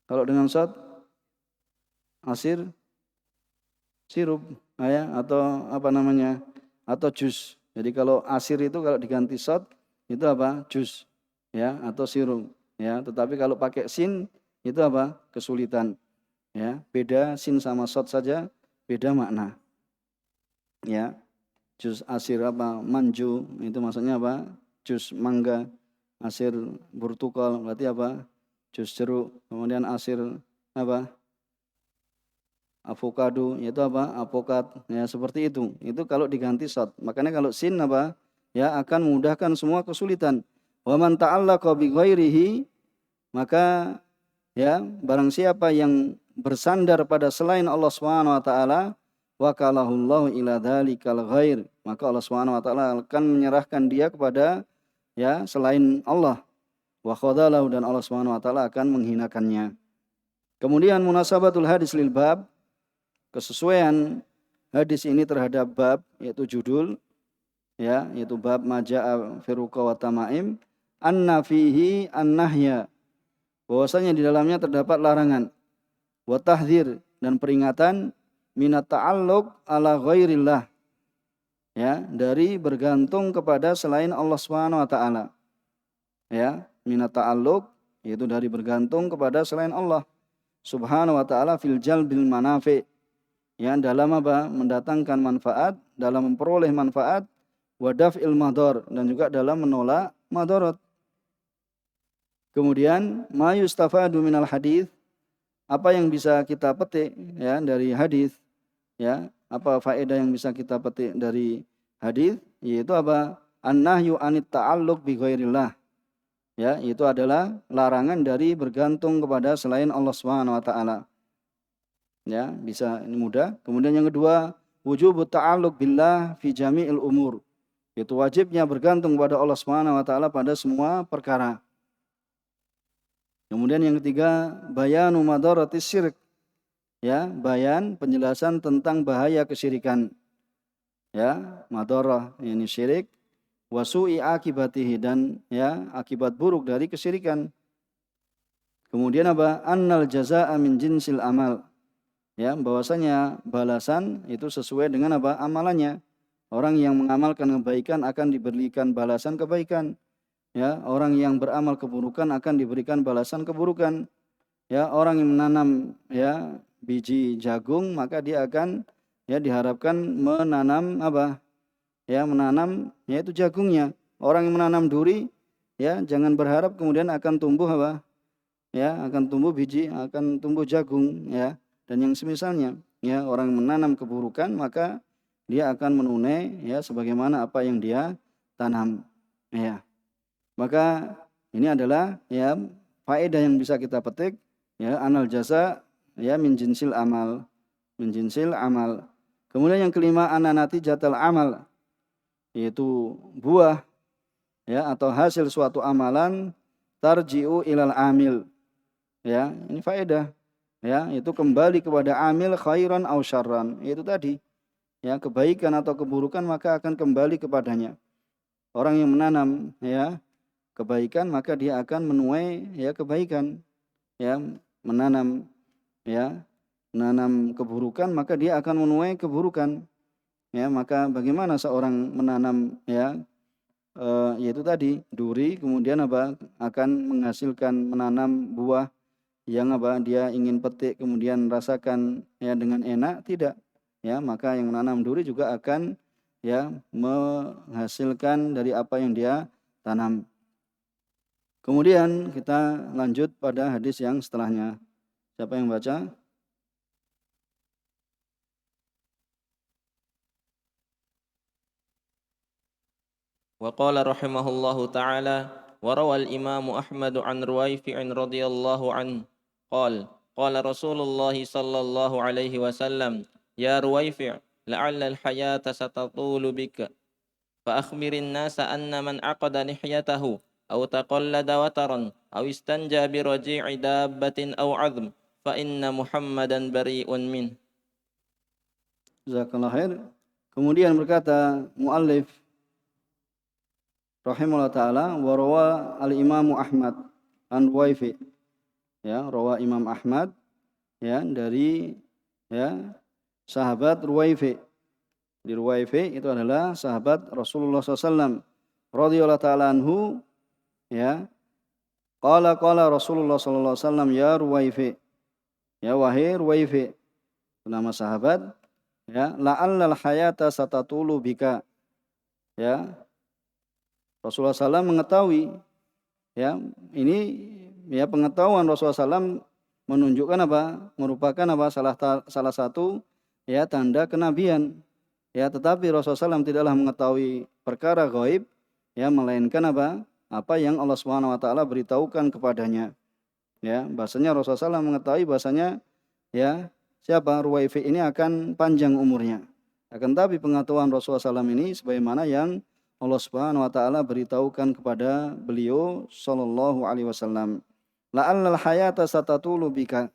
kalau dengan shad asir sirup, ya, atau apa namanya? Atau jus. Jadi kalau asir itu kalau diganti shad itu apa? Jus, ya, atau sirup, ya. Tetapi kalau pakai sin itu apa? Kesulitan, ya. Beda sin sama shad saja beda makna, ya. Jus asir apa? Manju itu maksudnya apa? Jus mangga. Asir burtukal berarti apa? Jus jeruk. Kemudian asir apa? Avokado, yaitu apa? Apokat, ya, seperti itu. Itu kalau diganti shad. Makanya kalau sin apa? Ya, akan memudahkan semua kesulitan. Wa man ta'allaqa bi ghairihi, maka, ya, barang siapa yang bersandar pada selain Allah Subhanahu wa taala, wakalahullahu ila dzalikal ghair, maka Allah Subhanahu wa taala akan menyerahkan dia kepada, ya, selain Allah. Wa khadalahu, dan Allah Subhanahu wa taala akan menghinakannya. Kemudian munasabatul hadis lil bab, kesesuaian hadis ini terhadap bab, yaitu judul, ya, yaitu bab maja'a firuqa wa tamaim, anna fihi an-nahya, bahwasanya di dalamnya terdapat larangan, wa tahdzir, dan peringatan, minat ta'alluq ala ghairillah, ya, dari bergantung kepada selain Allah Subhanahu wa taala. Ya, minat ta'alluq, yaitu dari bergantung kepada selain Allah Subhanahu wa taala, fil jalbil manafi', ya, dalam apa? Mendatangkan manfaat, dalam memperoleh manfaat, wa daf'il madar, dan juga dalam menolak madarat. Kemudian ma yustafadu minal hadis, apa yang bisa kita petik, ya, dari hadis, ya, apa faedah yang bisa kita petik dari hadis, yaitu apa? An-nahyu anit ta'alluq bi ghairillah, ya, itu adalah larangan dari bergantung kepada selain Allah Subhanahu wa taala. Ya, bisa ini mudah. Kemudian yang kedua, wujubut ta'alluq billah fi jami'il umur. Itu wajibnya bergantung pada Allah Subhanahu wa taala pada semua perkara. Kemudian yang ketiga, bayanu madaratis syirik. Ya, bayan penjelasan tentang bahaya kesyirikan. Ya, madarah ini syirik, wasu'i akibatihi dan ya akibat buruk dari kesyirikan. Kemudian apa? Annal jazaa'a min jinsil amal. Ya, bahwasanya balasan itu sesuai dengan apa? Amalannya. Orang yang mengamalkan kebaikan akan diberikan balasan kebaikan. Ya, orang yang beramal keburukan akan diberikan balasan keburukan. Ya, orang yang menanam ya biji jagung maka dia akan ya diharapkan menanam apa? Ya, menanam yaitu jagungnya. Orang yang menanam duri ya jangan berharap kemudian akan tumbuh apa? Ya, akan tumbuh biji, akan tumbuh jagung ya dan yang semisalnya. Ya, orang menanam keburukan maka dia akan menunai ya sebagaimana apa yang dia tanam. Ya. Maka ini adalah ya faedah yang bisa kita petik ya anal jasa ya min jinsil amal, min jinsil amal. Kemudian yang kelima ananati jatal amal, yaitu buah ya atau hasil suatu amalan tarji'u ilal amil. Ya, ini faedah. Ya, itu kembali kepada amil khairan au syarran. Itu tadi, ya, kebaikan atau keburukan maka akan kembali kepadanya. Orang yang menanam ya kebaikan maka dia akan menuai ya kebaikan. Ya, menanam ya, menanam keburukan maka dia akan menuai keburukan. Ya, maka bagaimana seorang menanam ya yaitu tadi duri kemudian apa akan menghasilkan menanam buah yang apa dia ingin petik kemudian rasakan ya dengan enak tidak ya maka yang menanam duri juga akan ya menghasilkan dari apa yang dia tanam. Kemudian kita lanjut pada hadis yang setelahnya. Siapa yang baca?
وقال رحمه الله تعالى وروى الإمام أحمد عن رويفع رضي الله عنه قال قال رسول الله صلى الله عليه وسلم يا رويفع لعل الحياة ستطول بك فأخبر الناس أن من عقد لحيته أو تقلد وترا أو استنجى برجيع دابة أو عظم فإن محمدا بريء منه.
Jazakallah khair. Kemudian berkata muallif rahimahullah taala wa rawa al-Imam Ahmad an Waifi. Ya, rawa Imam Ahmad ya dari ya sahabat Ruwaifi. Di Ruwaifi itu adalah sahabat Rasulullah SAW radhiyallahu taala anhu ya. Qala Rasulullah sallallahu alaihi wasallam ya Ruwaifi. Ya wahai Ruwaifi. Nama sahabat ya la'allal hayata satatulu bika. Ya. Rasulullah SAW mengetahui ya ini ya pengetahuan Rasulullah SAW menunjukkan apa? Merupakan apa? Salah satu ya tanda kenabian. Ya, tetapi Rasulullah SAW tidaklah mengetahui perkara gaib ya melainkan apa? Apa yang Allah Subhanahu wa taala beritahukan kepadanya. Ya, bahasanya Rasulullah SAW mengetahui bahasanya ya siapa Ruwaifi ini akan panjang umurnya. Akan tapi pengetahuan Rasulullah SAW ini sebagaimana yang Allah Subhanahu wa taala beritahukan kepada beliau sallallahu alaihi wasallam. La'allal hayata satatulu bika.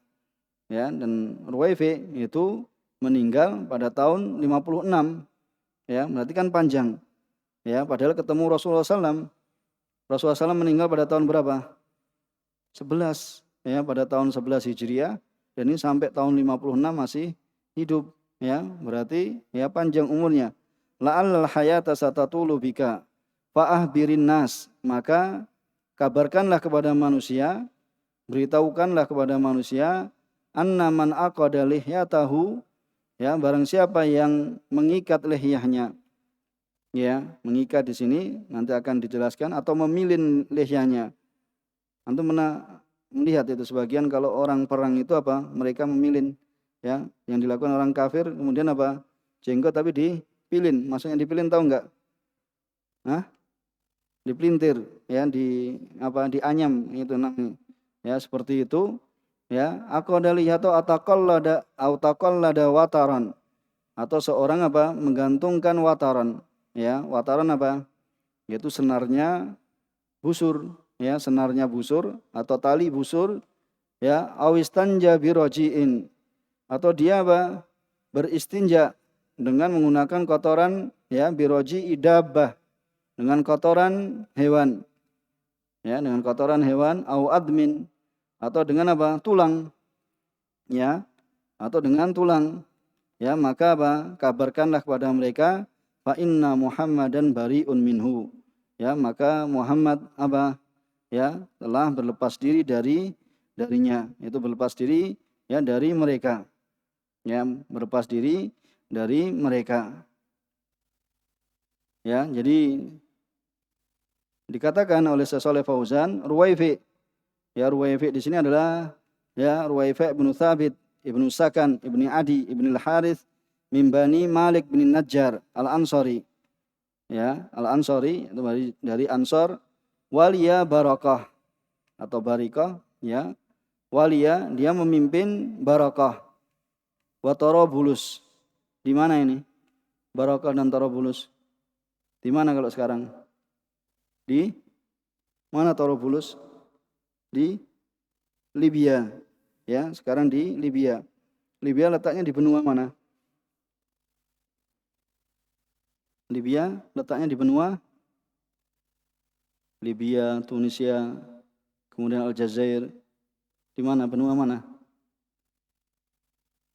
Ya, dan Ruwaifi itu meninggal pada tahun 56. Ya, berarti kan panjang. Ya, padahal ketemu Rasulullah SAW. Rasulullah SAW meninggal pada tahun berapa? 11. Ya, pada tahun 11 Hijriah. Dan ini sampai tahun 56 masih hidup. Ya, berarti ya panjang umurnya. La'allal hayata satatulu bika. Fa'ahbirin nas. Maka kabarkanlah kepada manusia. Beritahukanlah kepada manusia. Anna man aqada lihyatahu. Ya, barang siapa yang mengikat lihyahnya. Ya, mengikat di sini nanti akan dijelaskan atau memilin lihyahnya. Antum melihat itu sebagian kalau orang perang itu apa? Mereka memilin ya, yang dilakukan orang kafir kemudian apa? Jenggot tapi dipilin. Maksudnya dipilin tahu enggak? Hah? Dipelintir ya, di apa? Dianyam itu namanya. Ya, seperti itu. ya, aqada lihiyatahu ataqallada wataran, atau seorang apa? Menggantungkan wataran, ya. Wataran apa? Yaitu senarnya busur, ya, senarnya busur atau tali busur, ya, awistanja birojiin, atau dia apa? Beristinja dengan menggunakan kotoran, ya, biroji idabah, dengan kotoran hewan, ya, dengan kotoran hewan, au admin, atau dengan apa? Tulang, ya, atau dengan tulang, ya, maka apa? Kabarkanlah kepada mereka, fa inna Muhammadan bariun minhu, ya, maka Muhammad apa? Ya, telah berlepas diri darinya, itu berlepas diri, ya, dari mereka, ya, berlepas diri dari mereka, ya. Jadi dikatakan oleh Syekh Shalih Fauzan, Ruwaifi, ya, Ruwaifi di sini adalah, ya, Ruwaifi bin Thabit ibnu Sakan ibni Adi ibni Al-Harith min Bani Malik bin Najjar Al-Ansari, ya, Al-Ansari itu dari Ansor, waliya barakah atau barikah, ya, waliya dia memimpin barakah, wa tarabulus. Di mana ini? Barakah dan tarabulus. Di mana kalau sekarang? Di mana tarabulus? Di Libya, ya, sekarang di Libya. Libya letaknya di benua mana? Libya letaknya di benua Libya, Tunisia, kemudian Aljazair. Di mana? Benua mana?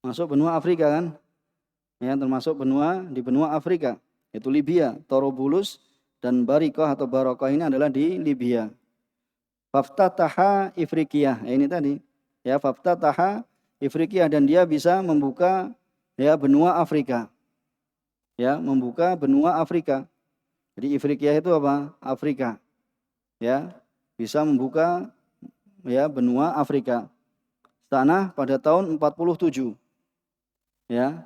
Masuk benua Afrika kan? Ya, termasuk di benua Afrika, yaitu Libya. Tarabulus dan Barikah atau Barakah ini adalah di Libya. Faftataha Ifriqiyah, ya, ini tadi, ya, faftataha Ifriqiyah, dan dia bisa membuka, ya, benua Afrika, ya, membuka benua Afrika. Jadi Ifriqiyah itu apa? Afrika, ya, bisa membuka, ya, benua Afrika. Tanah pada tahun 47, ya.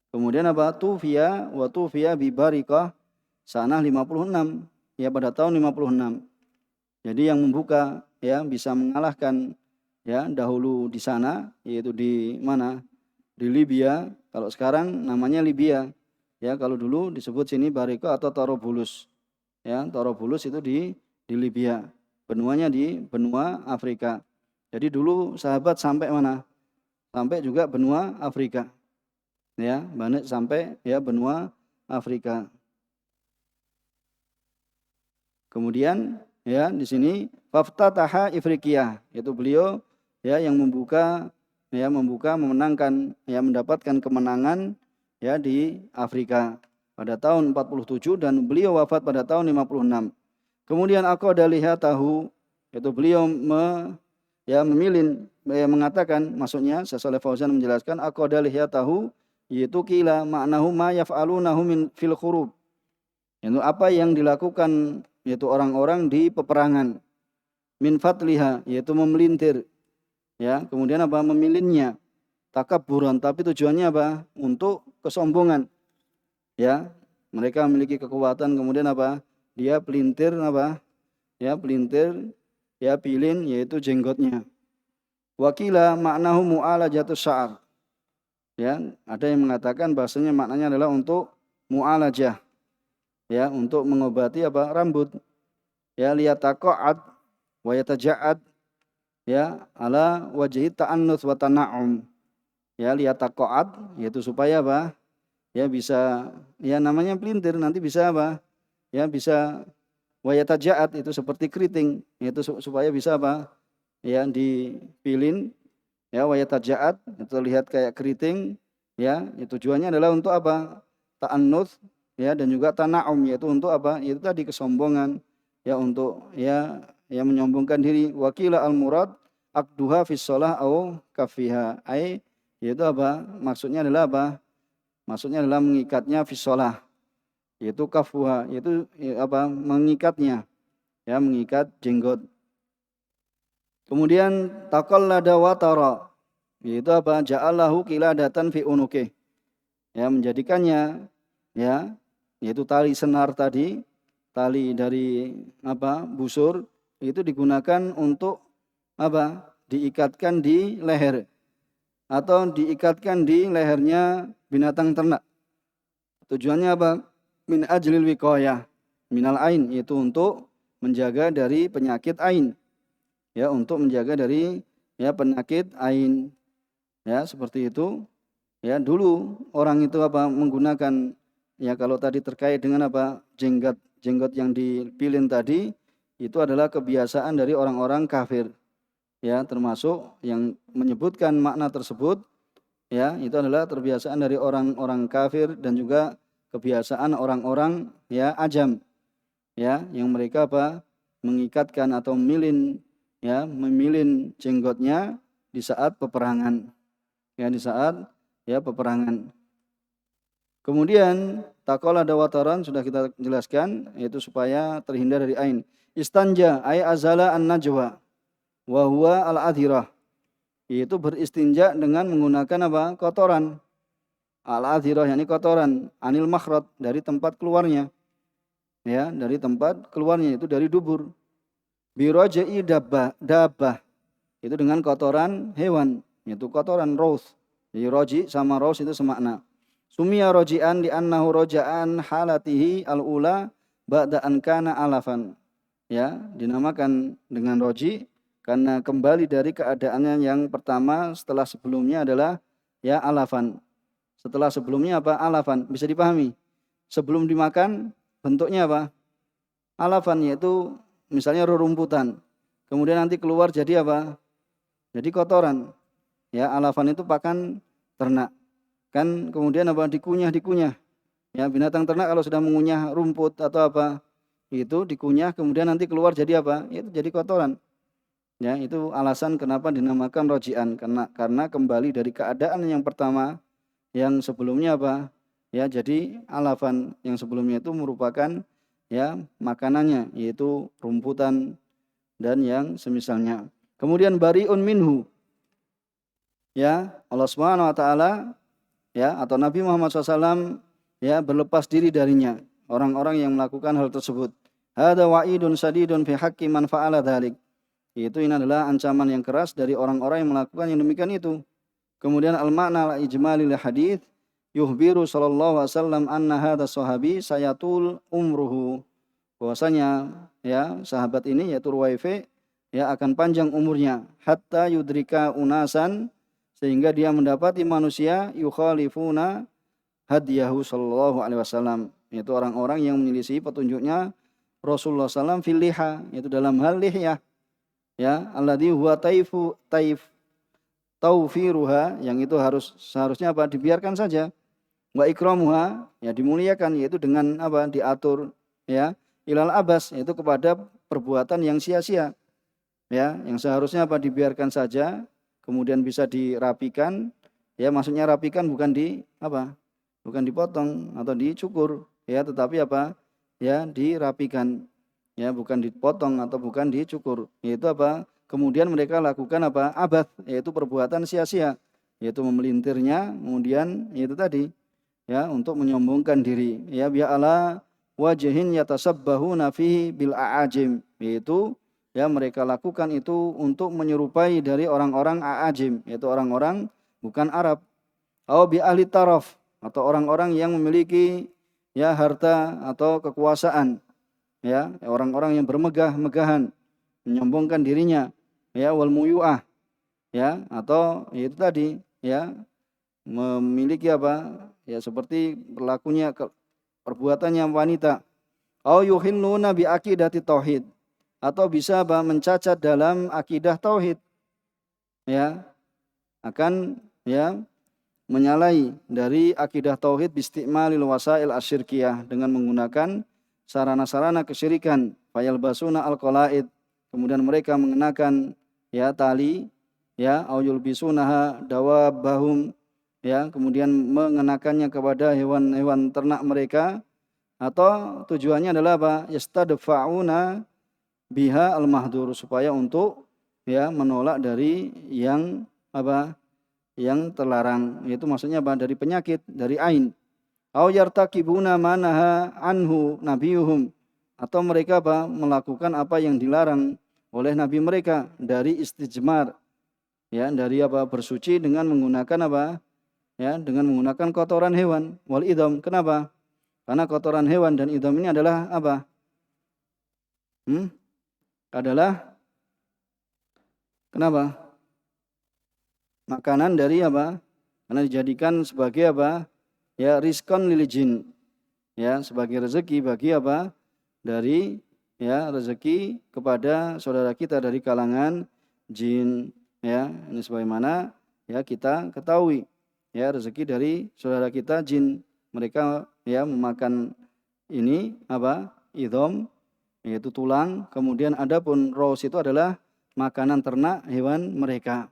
Kemudian apa? Tufiya bi Barikah sanah 56, ya, pada tahun 56. Jadi yang membuka, ya, bisa mengalahkan, ya, dahulu di sana, yaitu di mana? Di Libya. Kalau sekarang namanya Libya, ya, kalau dulu disebut sini Barikah atau Tarabulus, ya. Tarabulus itu di Libya, benuanya di benua Afrika. Jadi dulu sahabat sampai mana? Sampai juga benua Afrika, ya, banyak sampai, ya, benua Afrika. Kemudian, ya, di sini faftataha Ifriqiyah, yaitu beliau, ya, yang membuka, ya, memenangkan, ya, mendapatkan kemenangan, ya, di Afrika pada tahun 47 dan beliau wafat pada tahun 56. Kemudian aqada lihatahu, yaitu beliau memilih, ya, mengatakan, maksudnya Syekh Shalih Fauzan menjelaskan aqada lihatahu, yaitu kila maknahu ma yaf'alunahu min fil khurub, yaitu apa yang dilakukan, yaitu orang-orang di peperangan, min fatliha, yaitu memelintir, ya, kemudian apa? Memilinnya, takabburan, tapi tujuannya apa? Untuk kesombongan, ya, mereka memiliki kekuatan, kemudian apa? Dia pelintir apa? Ya, pelintir, ya, pilin, yaitu jenggotnya. Wakila maknahu mu'alajatus sya'ar, ya, ada yang mengatakan bahasanya maknanya adalah untuk mu'alajah, ya, untuk mengobati apa? Rambut, ya, liyataqa'ad wa yataja'ad, ya, ala wajhi ta'annuts wa tana'um, ya, liyataqa'ad, yaitu supaya apa? Ya, bisa, ya, namanya pelintir nanti bisa apa? Ya, bisa wa yataja'ad, itu seperti keriting, yaitu supaya bisa apa? Ya, dipilin, ya, wa yataja'ad, itu lihat kayak keriting, ya, itu tujuannya adalah untuk apa? Ta'annuts, ya, dan juga tana'um, yaitu untuk apa? Itu tadi kesombongan, ya, untuk, ya, menyombongkan diri. Wakila al-murad aqduha fis shalah au kafiha, yaitu apa? Maksudnya adalah apa? Maksudnya adalah mengikatnya fis shalah, yaitu kafuha, yaitu, ya, apa? Mengikatnya, ya, mengikat jenggot. Kemudian taqallada watara, yaitu apa? Ja'alahu qiladatan fi unuki, ya, menjadikannya, ya, yaitu tali senar tadi, tali dari apa? Busur, itu digunakan untuk apa? diikatkan di leher atau diikatkan di lehernya binatang ternak. Tujuannya apa? Min ajlil wiqayah minal ain, yaitu untuk menjaga dari penyakit ain. Ya, untuk menjaga dari ya penyakit ain. Ya, seperti itu. Ya, dulu orang itu menggunakan, ya kalau tadi terkait dengan jenggot yang dipilin tadi, itu adalah kebiasaan dari orang-orang kafir. Ya, termasuk yang menyebutkan makna tersebut, ya, itu adalah kebiasaan dari orang-orang kafir dan juga kebiasaan orang-orang ya ajam, ya, yang mereka mengikatkan atau memilin jenggotnya di saat peperangan. Ya, di saat peperangan. Kemudian takola dawataran sudah kita jelaskan, yaitu supaya terhindar dari ain. Istanja ay azala an-najwa wa huwa al-adhirah, yaitu beristinja dengan menggunakan kotoran. Al-adhirah yakni kotoran, anil makhraj, dari tempat keluarnya. Ya, dari tempat keluarnya, itu dari dubur. Birajai dabbah, itu dengan kotoran hewan, yaitu kotoran raus. Jadi roji sama raus itu semakna. Sumia roji'an di annahu roja'an halatihi al-ula ba'da an kana alafan. Ya, dinamakan dengan roji karena kembali dari keadaannya yang pertama setelah sebelumnya adalah ya alafan. Setelah sebelumnya alafan. Bisa dipahami. Sebelum dimakan bentuknya alafan, yaitu misalnya rerumputan. Kemudian nanti keluar jadi jadi kotoran. Ya, alafan itu pakan ternak. Kan kemudian dikunyah. Ya, binatang ternak kalau sudah mengunyah rumput atau itu dikunyah, kemudian nanti keluar jadi itu jadi kotoran. Ya, itu alasan kenapa dinamakan roji'an, karena kembali dari keadaan yang pertama yang sebelumnya ya jadi alafan, yang sebelumnya itu merupakan ya makanannya, yaitu rumputan dan yang semisalnya. Kemudian bariun minhu, ya Allah Subhanahu wa taala ya atau Nabi Muhammad SAW ya berlepas diri darinya orang-orang yang melakukan hal tersebut. Hada wa'idun sadidun fi haqqi man fa'ala dzalik. Itu ini adalah ancaman yang keras dari orang-orang yang melakukan yang demikian itu. Kemudian al-makna al-ijmalil hadits yuhbiru sallallahu alaihi wasallam anna hadha sahabi sayatul umruhu. Bahwasanya ya sahabat ini yaitu Ruwaifi ya akan panjang umurnya hatta yudrika unasan, sehingga dia mendapati manusia yukhalifuna hadiyahu sallallahu alaihi wasallam, yaitu orang-orang yang menyelisih petunjuknya Rasulullah SAW fil liha, yaitu dalam hal lihyah, ya alladhi huwa taufiruha, yang itu seharusnya dibiarkan saja, wa ikramuha, ya dimuliakan, yaitu dengan diatur ya ilal abas, yaitu kepada perbuatan yang sia-sia, ya yang seharusnya dibiarkan saja, kemudian bisa dirapikan, ya maksudnya rapikan bukan bukan dipotong atau dicukur, ya tetapi ya dirapikan, ya bukan dipotong atau bukan dicukur, yaitu kemudian mereka lakukan abath, yaitu perbuatan sia-sia, yaitu memelintirnya, kemudian yaitu tadi ya untuk menyombongkan diri, ya bi'ala wajhin yatasabbahuna fihi bil a'ajim, yaitu ya mereka lakukan itu untuk menyerupai dari orang-orang a'ajim, yaitu orang-orang bukan Arab. Atau bi ahli taraf, atau orang-orang yang memiliki ya harta atau kekuasaan, ya orang-orang yang bermegah-megahan, menyombongkan dirinya, ya wal muyu'ah, ya atau itu tadi ya memiliki ya seperti berlakunya perbuatannya wanita. Au yuhilluna bi aqidati tauhid, atau bisa mencacat dalam akidah tauhid, ya akan ya menyalahi dari akidah tauhid bistimalil wasail asyirkiyah, dengan menggunakan sarana-sarana kesyirikan, fayal basuna alqalaid, kemudian mereka mengenakan ya tali, ya au yulbisunaha dawabahum, ya kemudian mengenakannya kepada hewan-hewan ternak mereka, atau tujuannya adalah yastadfa'una biha al-mahdur, supaya untuk ya menolak dari yang yang terlarang, yaitu maksudnya dari penyakit, dari ain. Au yartakibuna manaha anhu nabiyuhum, atau mereka melakukan apa yang dilarang oleh nabi mereka dari istijmar, ya dari apa bersuci dengan menggunakan apa ya dengan menggunakan kotoran hewan wal idham. Kenapa? Karena kotoran hewan dan idham ini adalah apa? Adalah kenapa? Makanan dari apa? Karena dijadikan sebagai apa? Ya rizqan lil jin. Ya, sebagai rezeki bagi apa? Dari ya rezeki kepada saudara kita dari kalangan jin, ya. Ini sebagaimana ya kita ketahui ya rezeki dari saudara kita jin. Mereka ya memakan ini apa? Idham, yaitu tulang. Kemudian adapun raus itu adalah makanan ternak hewan mereka.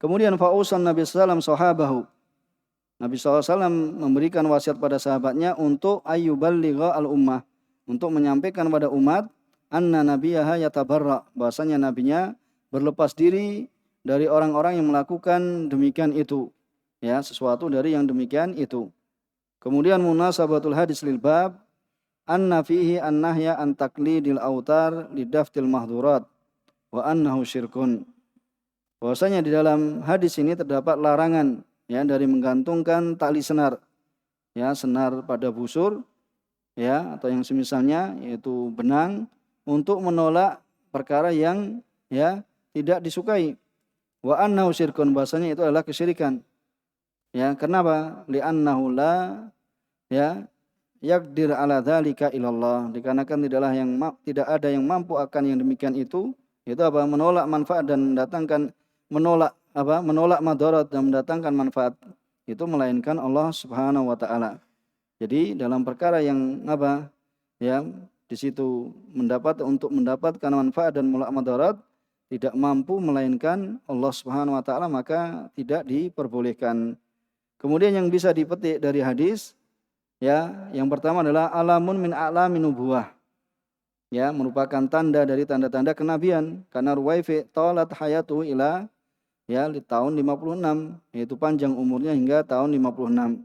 Kemudian fa'usan Nabi sallallahu alaihi wasallam sahabahu. Nabi SAW memberikan wasiat pada sahabatnya untuk ayyuballigha al-ummah, untuk menyampaikan pada umat anna nabiyaha yatabarra, bahasanya nabinya berlepas diri dari orang-orang yang melakukan demikian itu, ya, sesuatu dari yang demikian itu. Kemudian munasabatul hadis lil bab anna fihi annahya an taqlidil autar lidaftil mahdurat wa annahu syirkun. Bahwasanya di dalam hadis ini terdapat larangan ya dari menggantungkan tali senar, ya senar pada busur, ya atau yang semisalnya yaitu benang untuk menolak perkara yang ya tidak disukai. Wa annahu syirkun, bahasanya itu adalah kesyirikan. Ya, kenapa? Li'annahu la ya yaqdir ala dzalika illallah, dikarenakan tidak ada yang mampu akan yang demikian itu apa? Menolak manfaat dan mendatangkan menolak madarat dan mendatangkan manfaat itu melainkan Allah Subhanahu wa taala. Jadi dalam perkara yang apa? Ya, di situ untuk mendapatkan manfaat dan menolak madarat tidak mampu melainkan Allah Subhanahu wa taala, maka tidak diperbolehkan. Kemudian yang bisa dipetik dari hadis ya, yang pertama adalah alamun min a'lamin nubuwah. Ya, merupakan tanda dari tanda-tanda kenabian, karena Ruwaifi talat hayatuhu ila ya di tahun 56, yaitu panjang umurnya hingga tahun 56.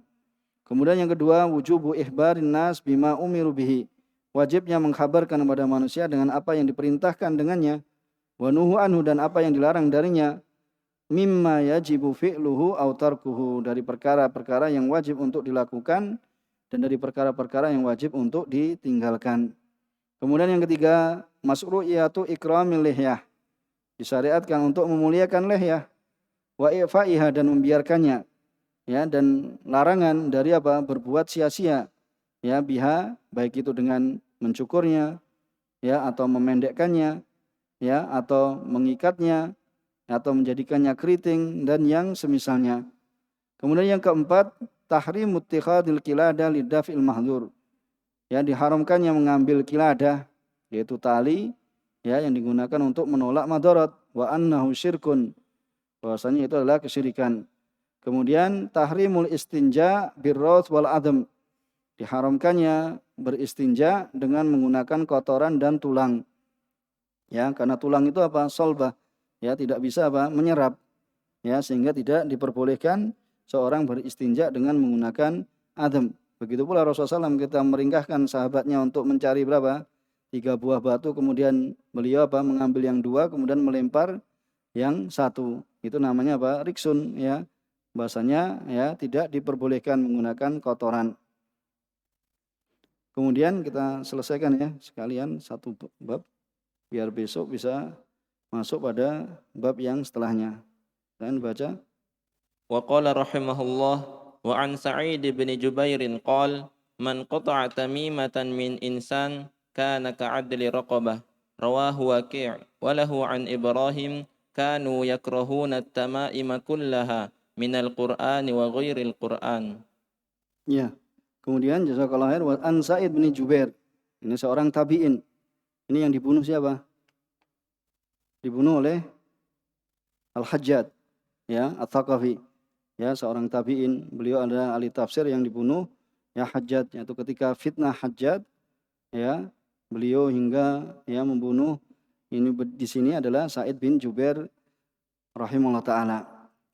Kemudian yang kedua, wujubu ihbarin nas bima umiru bihi, wajibnya mengkhabarkan kepada manusia dengan apa yang diperintahkan dengannya, wa nuhu anhu, dan apa yang dilarang darinya, mimma yajibu fi'luhu aw tarkuhu, dari perkara-perkara yang wajib untuk dilakukan dan dari perkara-perkara yang wajib untuk ditinggalkan. Kemudian yang ketiga, masru'iyatu ikramil lihyah, disyariatkan untuk memuliakan lihyah, wa ifaiha, dan membiarkannya, ya, dan larangan dari apa? Berbuat sia-sia, ya, biha, baik itu dengan mencukurnya, ya, atau memendekkannya, ya, atau mengikatnya, atau menjadikannya keriting dan yang semisalnya. Kemudian yang keempat, tahrim ittikhadil qiladah lidaf'il mahdzur, ya, diharamkannya mengambil qiladah, yaitu tali, ya, yang digunakan untuk menolak madarat, wa annahu syirkun, bahwasanya itu adalah kesyirikan. Kemudian tahrimul istinja birraut wal adam, diharamkannya beristinja dengan menggunakan kotoran dan tulang. Ya, karena tulang itu apa? Solbah, ya, tidak bisa apa? Menyerap. Ya, sehingga tidak diperbolehkan seorang beristinja dengan menggunakan adam. Begitu pula Rasulullah SAW kita meringkahkan sahabatnya untuk mencari berapa? 3 buah batu, kemudian beliau apa? Mengambil yang 2, kemudian melempar yang 1. Itu namanya apa? Riksun, ya. Bahasanya ya tidak diperbolehkan menggunakan kotoran. Kemudian kita selesaikan ya sekalian satu bab biar besok bisa masuk pada bab yang setelahnya. Dan baca.
Wa qala rahimahullah wa an Sa'id bin Jubair qala man qata'a tamimatan min insan kana ka'adli raqabah, rawahu Waqi' wa lahu an Ibrahim kanu yakrahuna at-tama'ima kullaha minal Qur'ani wa ghairil Qur'an.
Ya. Kemudian jazakallahu khair wa an Sa'id bin Jubair. Ini seorang tabi'in. Ini yang dibunuh siapa? Dibunuh oleh Al-Hajjaj, ya, At-Thaqafi. Ya, seorang tabi'in. Beliau adalah ahli tafsir yang dibunuh ya Hajjaj, yaitu ketika fitnah Hajjaj, ya, beliau hingga ya membunuh. Ini di sini adalah Sa'id bin Jubair rahimahullah taala.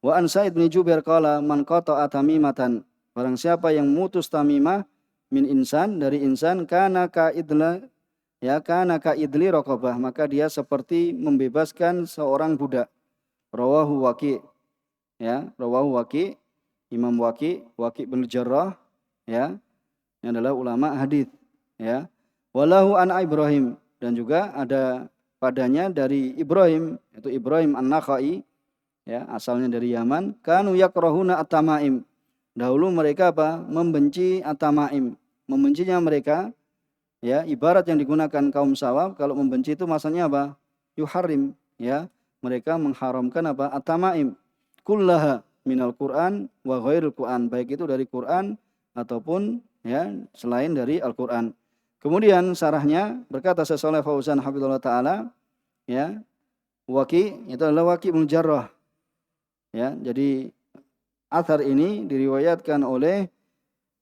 Wa an Sa'id bin Jubair qala man qata'a tamimatan, barang siapa yang mutus tamimah min insan, dari insan, kana ka idli raqabah, maka dia seperti membebaskan seorang budak. rawahu Waqi', ya, rawahu Waqi', Imam Waqi' bin Jarrah, ya, ini adalah ulama hadis, ya. Walahu an Ibrahim, dan juga ada padanya dari Ibrahim, yaitu Ibrahim An-Nakhai, ya, asalnya dari Yaman. Kanu yakrahuna at-tamaim, dahulu mereka apa? Membenci at-tamaim. Membencinya mereka, ya, ibarat yang digunakan kaum Sawab kalau membenci itu maksudnya apa? Yuharrim, ya. Mereka mengharamkan apa? At-tamaim. Kullaha minal Qur'an wa ghairil Qur'an, baik itu dari Quran ataupun, ya, selain dari Al-Qur'an. Kemudian sarahnya berkata Syekh Shalih Fauzan hafizallahu taala, ya, Waqi' itu adalah Waqi' bin Jarrah. Ya, jadi athar ini diriwayatkan oleh,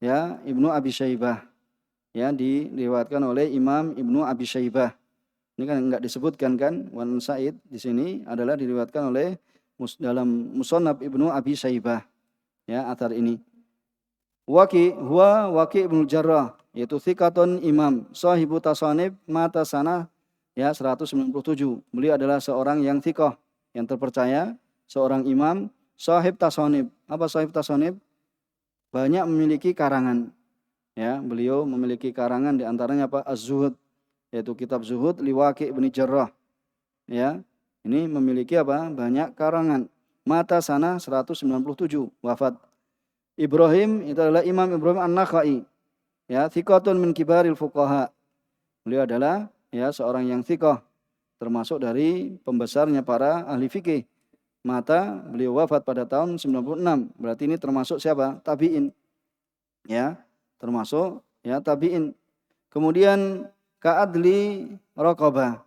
ya, Ibnu Abi Syaibah. Ya, diriwayatkan oleh Imam Ibnu Abi Syaibah. Ini kan enggak disebutkan kan, Wan Sa'id di sini adalah diriwayatkan oleh dalam Musannaf Ibnu Abi Syaibah. Ya, athar ini. Waqi' huwa Waqi' bin Jarrah, yaitu thiqatun imam, sahibu tasanib, mata sana, ya, 197. Beliau adalah seorang yang thiqah, yang terpercaya, seorang imam, sahib tasanib. Apa sahib tasanib? Banyak memiliki karangan. Ya, beliau memiliki karangan di antaranya apa? Az-Zuhud, yaitu kitab Zuhud li Waqi' bin Jarrah. Ya, ini memiliki apa? Banyak karangan. Mata sana 197, wafat. Ibrahim itu adalah Imam Ibrahim An-Nakhai, ya, thiqatun min kibaril fuqaha. Beliau adalah, ya, seorang yang thiqah, termasuk dari pembesarnya para ahli fikih. Mata, beliau wafat pada tahun 96. Berarti ini termasuk siapa? Tabi'in. Ya, termasuk, ya, tabi'in. Kemudian ka'adli raqabah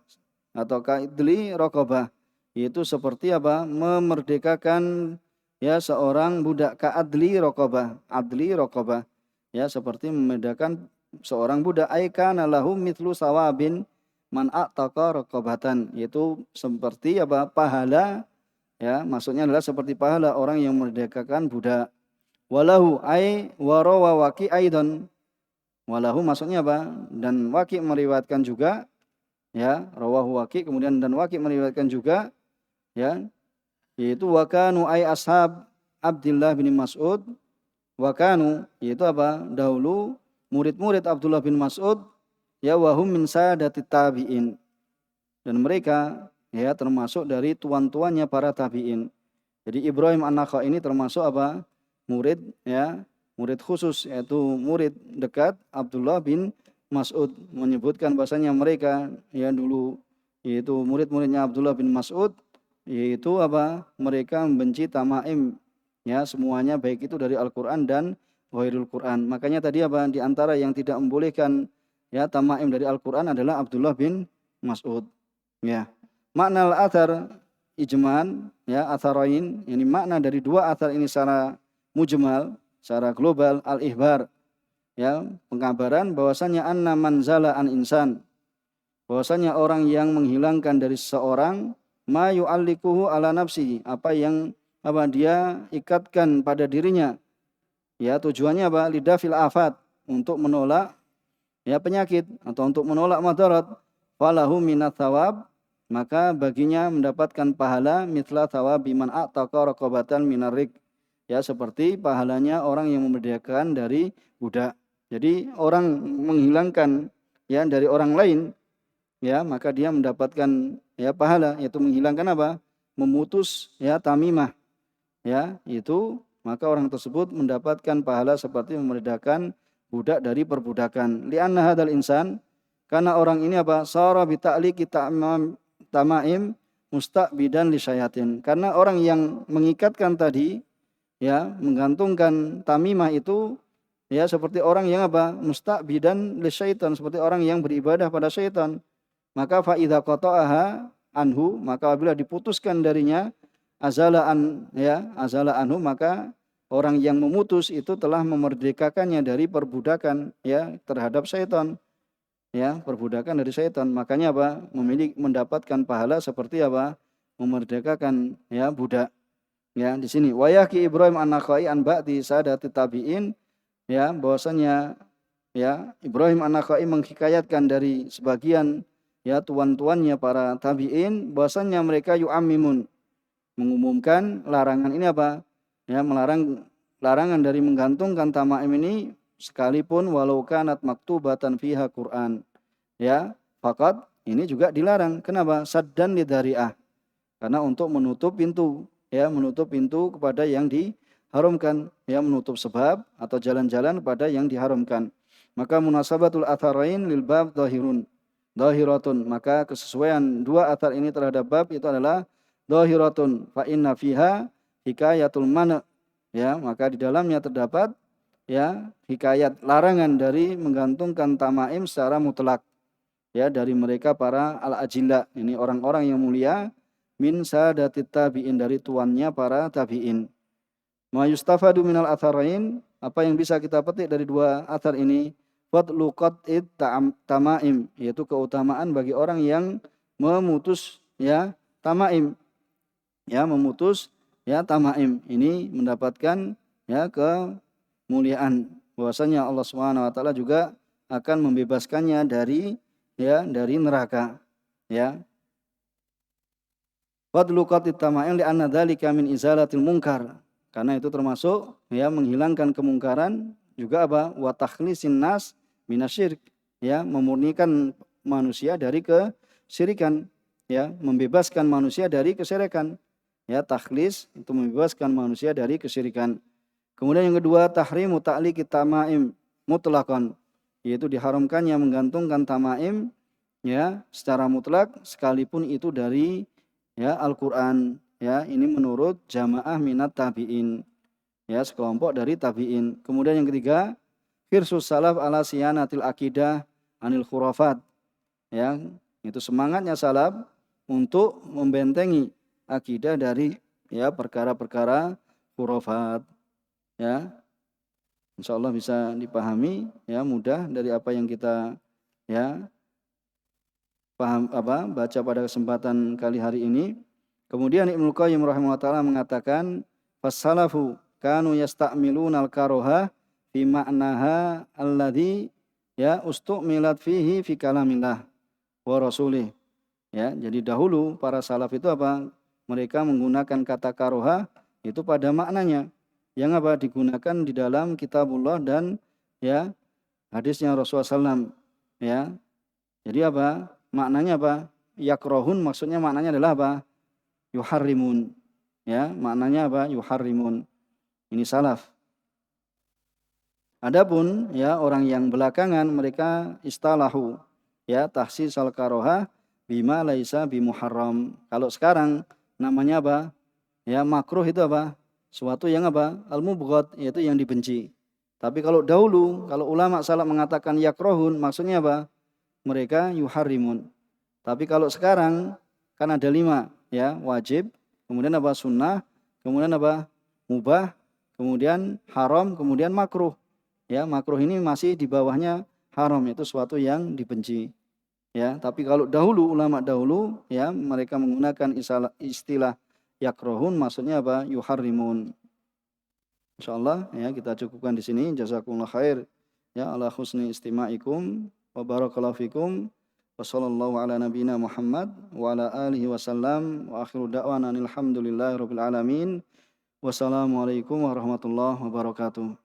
atau ka'adli raqabah, yaitu seperti apa? Memerdekakan, ya, seorang budak. Ka'adli raqabah, adli raqabah, ya, seperti memerdekakan seorang budak. Aikana lahum mithlu sawabin man a'taqa raqabatan, yaitu seperti apa? Pahala, ya, maksudnya adalah seperti pahala orang yang memerdekakan budak. Walahu ai warawa Waqi' aidan. Walahu maksudnya apa? Dan Waqi' meriwayatkan juga, ya, rawahu Waqi', kemudian dan Waqi' meriwayatkan juga, ya, yaitu wakanu ai ashab Abdullah bin Mas'ud. Wakanu yaitu apa? Dahulu murid-murid Abdullah bin Mas'ud, ya, wahum min sadatit tabi'in, dan mereka, ya, termasuk dari tuan-tuannya para tabi'in. Jadi Ibrahim An-Nakhai ini termasuk apa? Murid, ya, murid khusus, yaitu murid dekat Abdullah bin Mas'ud. Menyebutkan bahasanya mereka, ya, dulu yaitu murid-muridnya Abdullah bin Mas'ud, yaitu apa? Mereka membenci tamaim, ya, semuanya baik itu dari Al-Qur'an dan ghairul Qur'an. Makanya tadi apa? Di antara yang tidak membolehkan, ya, tamaim dari Al-Qur'an adalah Abdullah bin Mas'ud. Ya. Makna al-athar ijman, ya, atharain, ini makna dari dua athar ini secara mujmal, secara global. Al-ihbar, ya, pengabaran bahwasanya anna manzala an insan, bahwasanya orang yang menghilangkan dari seseorang ma yu'allikuhu ala nafsihi, apa yang apa dia ikatkan pada dirinya, ya, tujuannya apa? Lidafil afat, untuk menolak, ya, penyakit atau untuk menolak madarat. Falahu minat thawab, maka baginya mendapatkan pahala mithla thawab biman a'taqa raqabatan minarik, ya, seperti pahalanya orang yang memerdekakan dari budak. Jadi orang menghilangkan, ya, dari orang lain, ya, maka dia mendapatkan, ya, pahala, yaitu menghilangkan apa? Memutus, ya, tamimah, ya, itu maka orang tersebut mendapatkan pahala seperti memerdekakan budak dari perbudakan. Li'anna hadal insan, karena orang ini apa? Sara bi ta'liqi tamaim musta'bidan li syayatin. Karena orang yang mengikatkan tadi, ya, menggantungkan tamimah itu, ya, seperti orang yang apa? Musta'bidan li syaitan, seperti orang yang beribadah pada syaitan. Maka fa idza qata'aha anhu, maka apabila diputuskan darinya, azala anhu, maka orang yang memutus itu telah memerdekakannya dari perbudakan, ya, terhadap syaitan, ya, perbudakan dari syaitan. Makanya apa? Mendapatkan pahala seperti apa? Memerdekakan, ya, budak. Ya, di sini wayaki Ibrahim An-Nakhai an ba'di sadati tabi'in, ya, bahwasanya, ya, Ibrahim An-Nakhai menghikayatkan dari sebagian, ya, tuan-tuannya para tabi'in, bahwasanya mereka yu'ammimun, mengumumkan larangan ini apa? Ya, larangan dari menggantungkan tamaim ini sekalipun walau kanat maktubatan fiha Quran. Ya, fakat ini juga dilarang. Kenapa? Saddan lidari'ah. Karena untuk menutup pintu, ya, menutup pintu kepada yang diharamkan, ya, menutup sebab atau jalan-jalan pada yang diharamkan. Maka munasabatul atharain lil bab dhahiratun. Maka kesesuaian dua athar ini terhadap bab itu adalah dhahiratun. Fa inna fiha hikayatul mana. Ya, maka di dalamnya terdapat, ya, hikayat larangan dari menggantungkan tamaim secara mutlak, ya, dari mereka para al-ajilla, ini orang-orang yang mulia, min sadatit tabi'in, dari tuannya para tabi'in. Ma yustafadu minal atharain, apa yang bisa kita petik dari dua athar ini? Fadlu qat'it tamaim, yaitu keutamaan bagi orang yang memutus, ya, tamaim, ya, memutus, ya, tamaim. Ini mendapatkan, ya, kemuliaan, bahwasanya Allah Subhanahu wa taala juga akan membebaskannya dari, ya, dari neraka, ya. Fadlu qatit tamaim li'anna dzalika min izalatil munkar. Karena itu termasuk, ya, menghilangkan kemungkaran, juga apa? Wa takhlisin nas minasyirik, ya, memurnikan manusia dari kesyirikan, ya, membebaskan manusia dari kesyirikan. Ya, takhlis itu membebaskan manusia dari kesyirikan. Kemudian yang kedua, tahrimu ta'liqit tamaim mutlaqan, yaitu diharamkannya menggantungkan tamaim, ya, secara mutlak sekalipun itu dari, ya, Al-Qur'an, ya, ini menurut jamaah minat tabi'in, ya, sekelompok dari tabi'in. Kemudian yang ketiga, hirsus salaf ala siyanatil akidah anil khurafat, ya, itu semangatnya salaf untuk membentengi akidah dari, ya, perkara-perkara khurafat, ya. Insyaallah bisa dipahami, ya, mudah dari apa yang kita, ya, baca pada kesempatan kali hari ini. Kemudian Ibnu Qayyim rahimahullah taala mengatakan, "Fas-salafu kanu yasta'miluna al-karoha fi ma'naha alladhi, ya, ustu'milat fihi fi kalamillah wa rasulih." Ya, jadi dahulu para salaf itu apa? Mereka menggunakan kata karoha itu pada maknanya yang apa? Digunakan di dalam kitabullah dan, ya, hadisnya Rasulullah SAW. Ya, jadi apa? Maknanya apa? Yakrohun, maksudnya maknanya adalah apa? Yuharrimun. Ya, maknanya apa? Yuharrimun. Ini salaf. Adapun, ya, orang yang belakangan mereka istalahu, ya, tahsis al-karoha bima laisa bimuharram. Kalau sekarang namanya apa? Ya, makruh itu apa? Suatu yang apa? Al-mubghad, yaitu yang dibenci. Tapi kalau dahulu, kalau ulama salaf mengatakan yakrohun, maksudnya apa? Mereka yuharrimun. Tapi kalau sekarang kan ada 5, ya, wajib, kemudian apa? Sunnah, kemudian apa? Mubah, kemudian haram, kemudian makruh. Ya, makruh ini masih di bawahnya haram, itu suatu yang dibenci. Ya, tapi kalau dahulu, ulama dahulu, ya, mereka menggunakan istilah yakrohun, maksudnya apa? Yuharrimun. Insyaallah, ya, kita cukupkan di sini. Jazakumullah khair, ya, ala husni istima'ikum wa barakallahu fikum. Wa sallallahu ala nabiyyina Muhammad wa ala alihi wasallam wa akhiru da'wana alhamdulillahi rabbil alamin. Wassalamualaikum warahmatullahi wabarakatuh.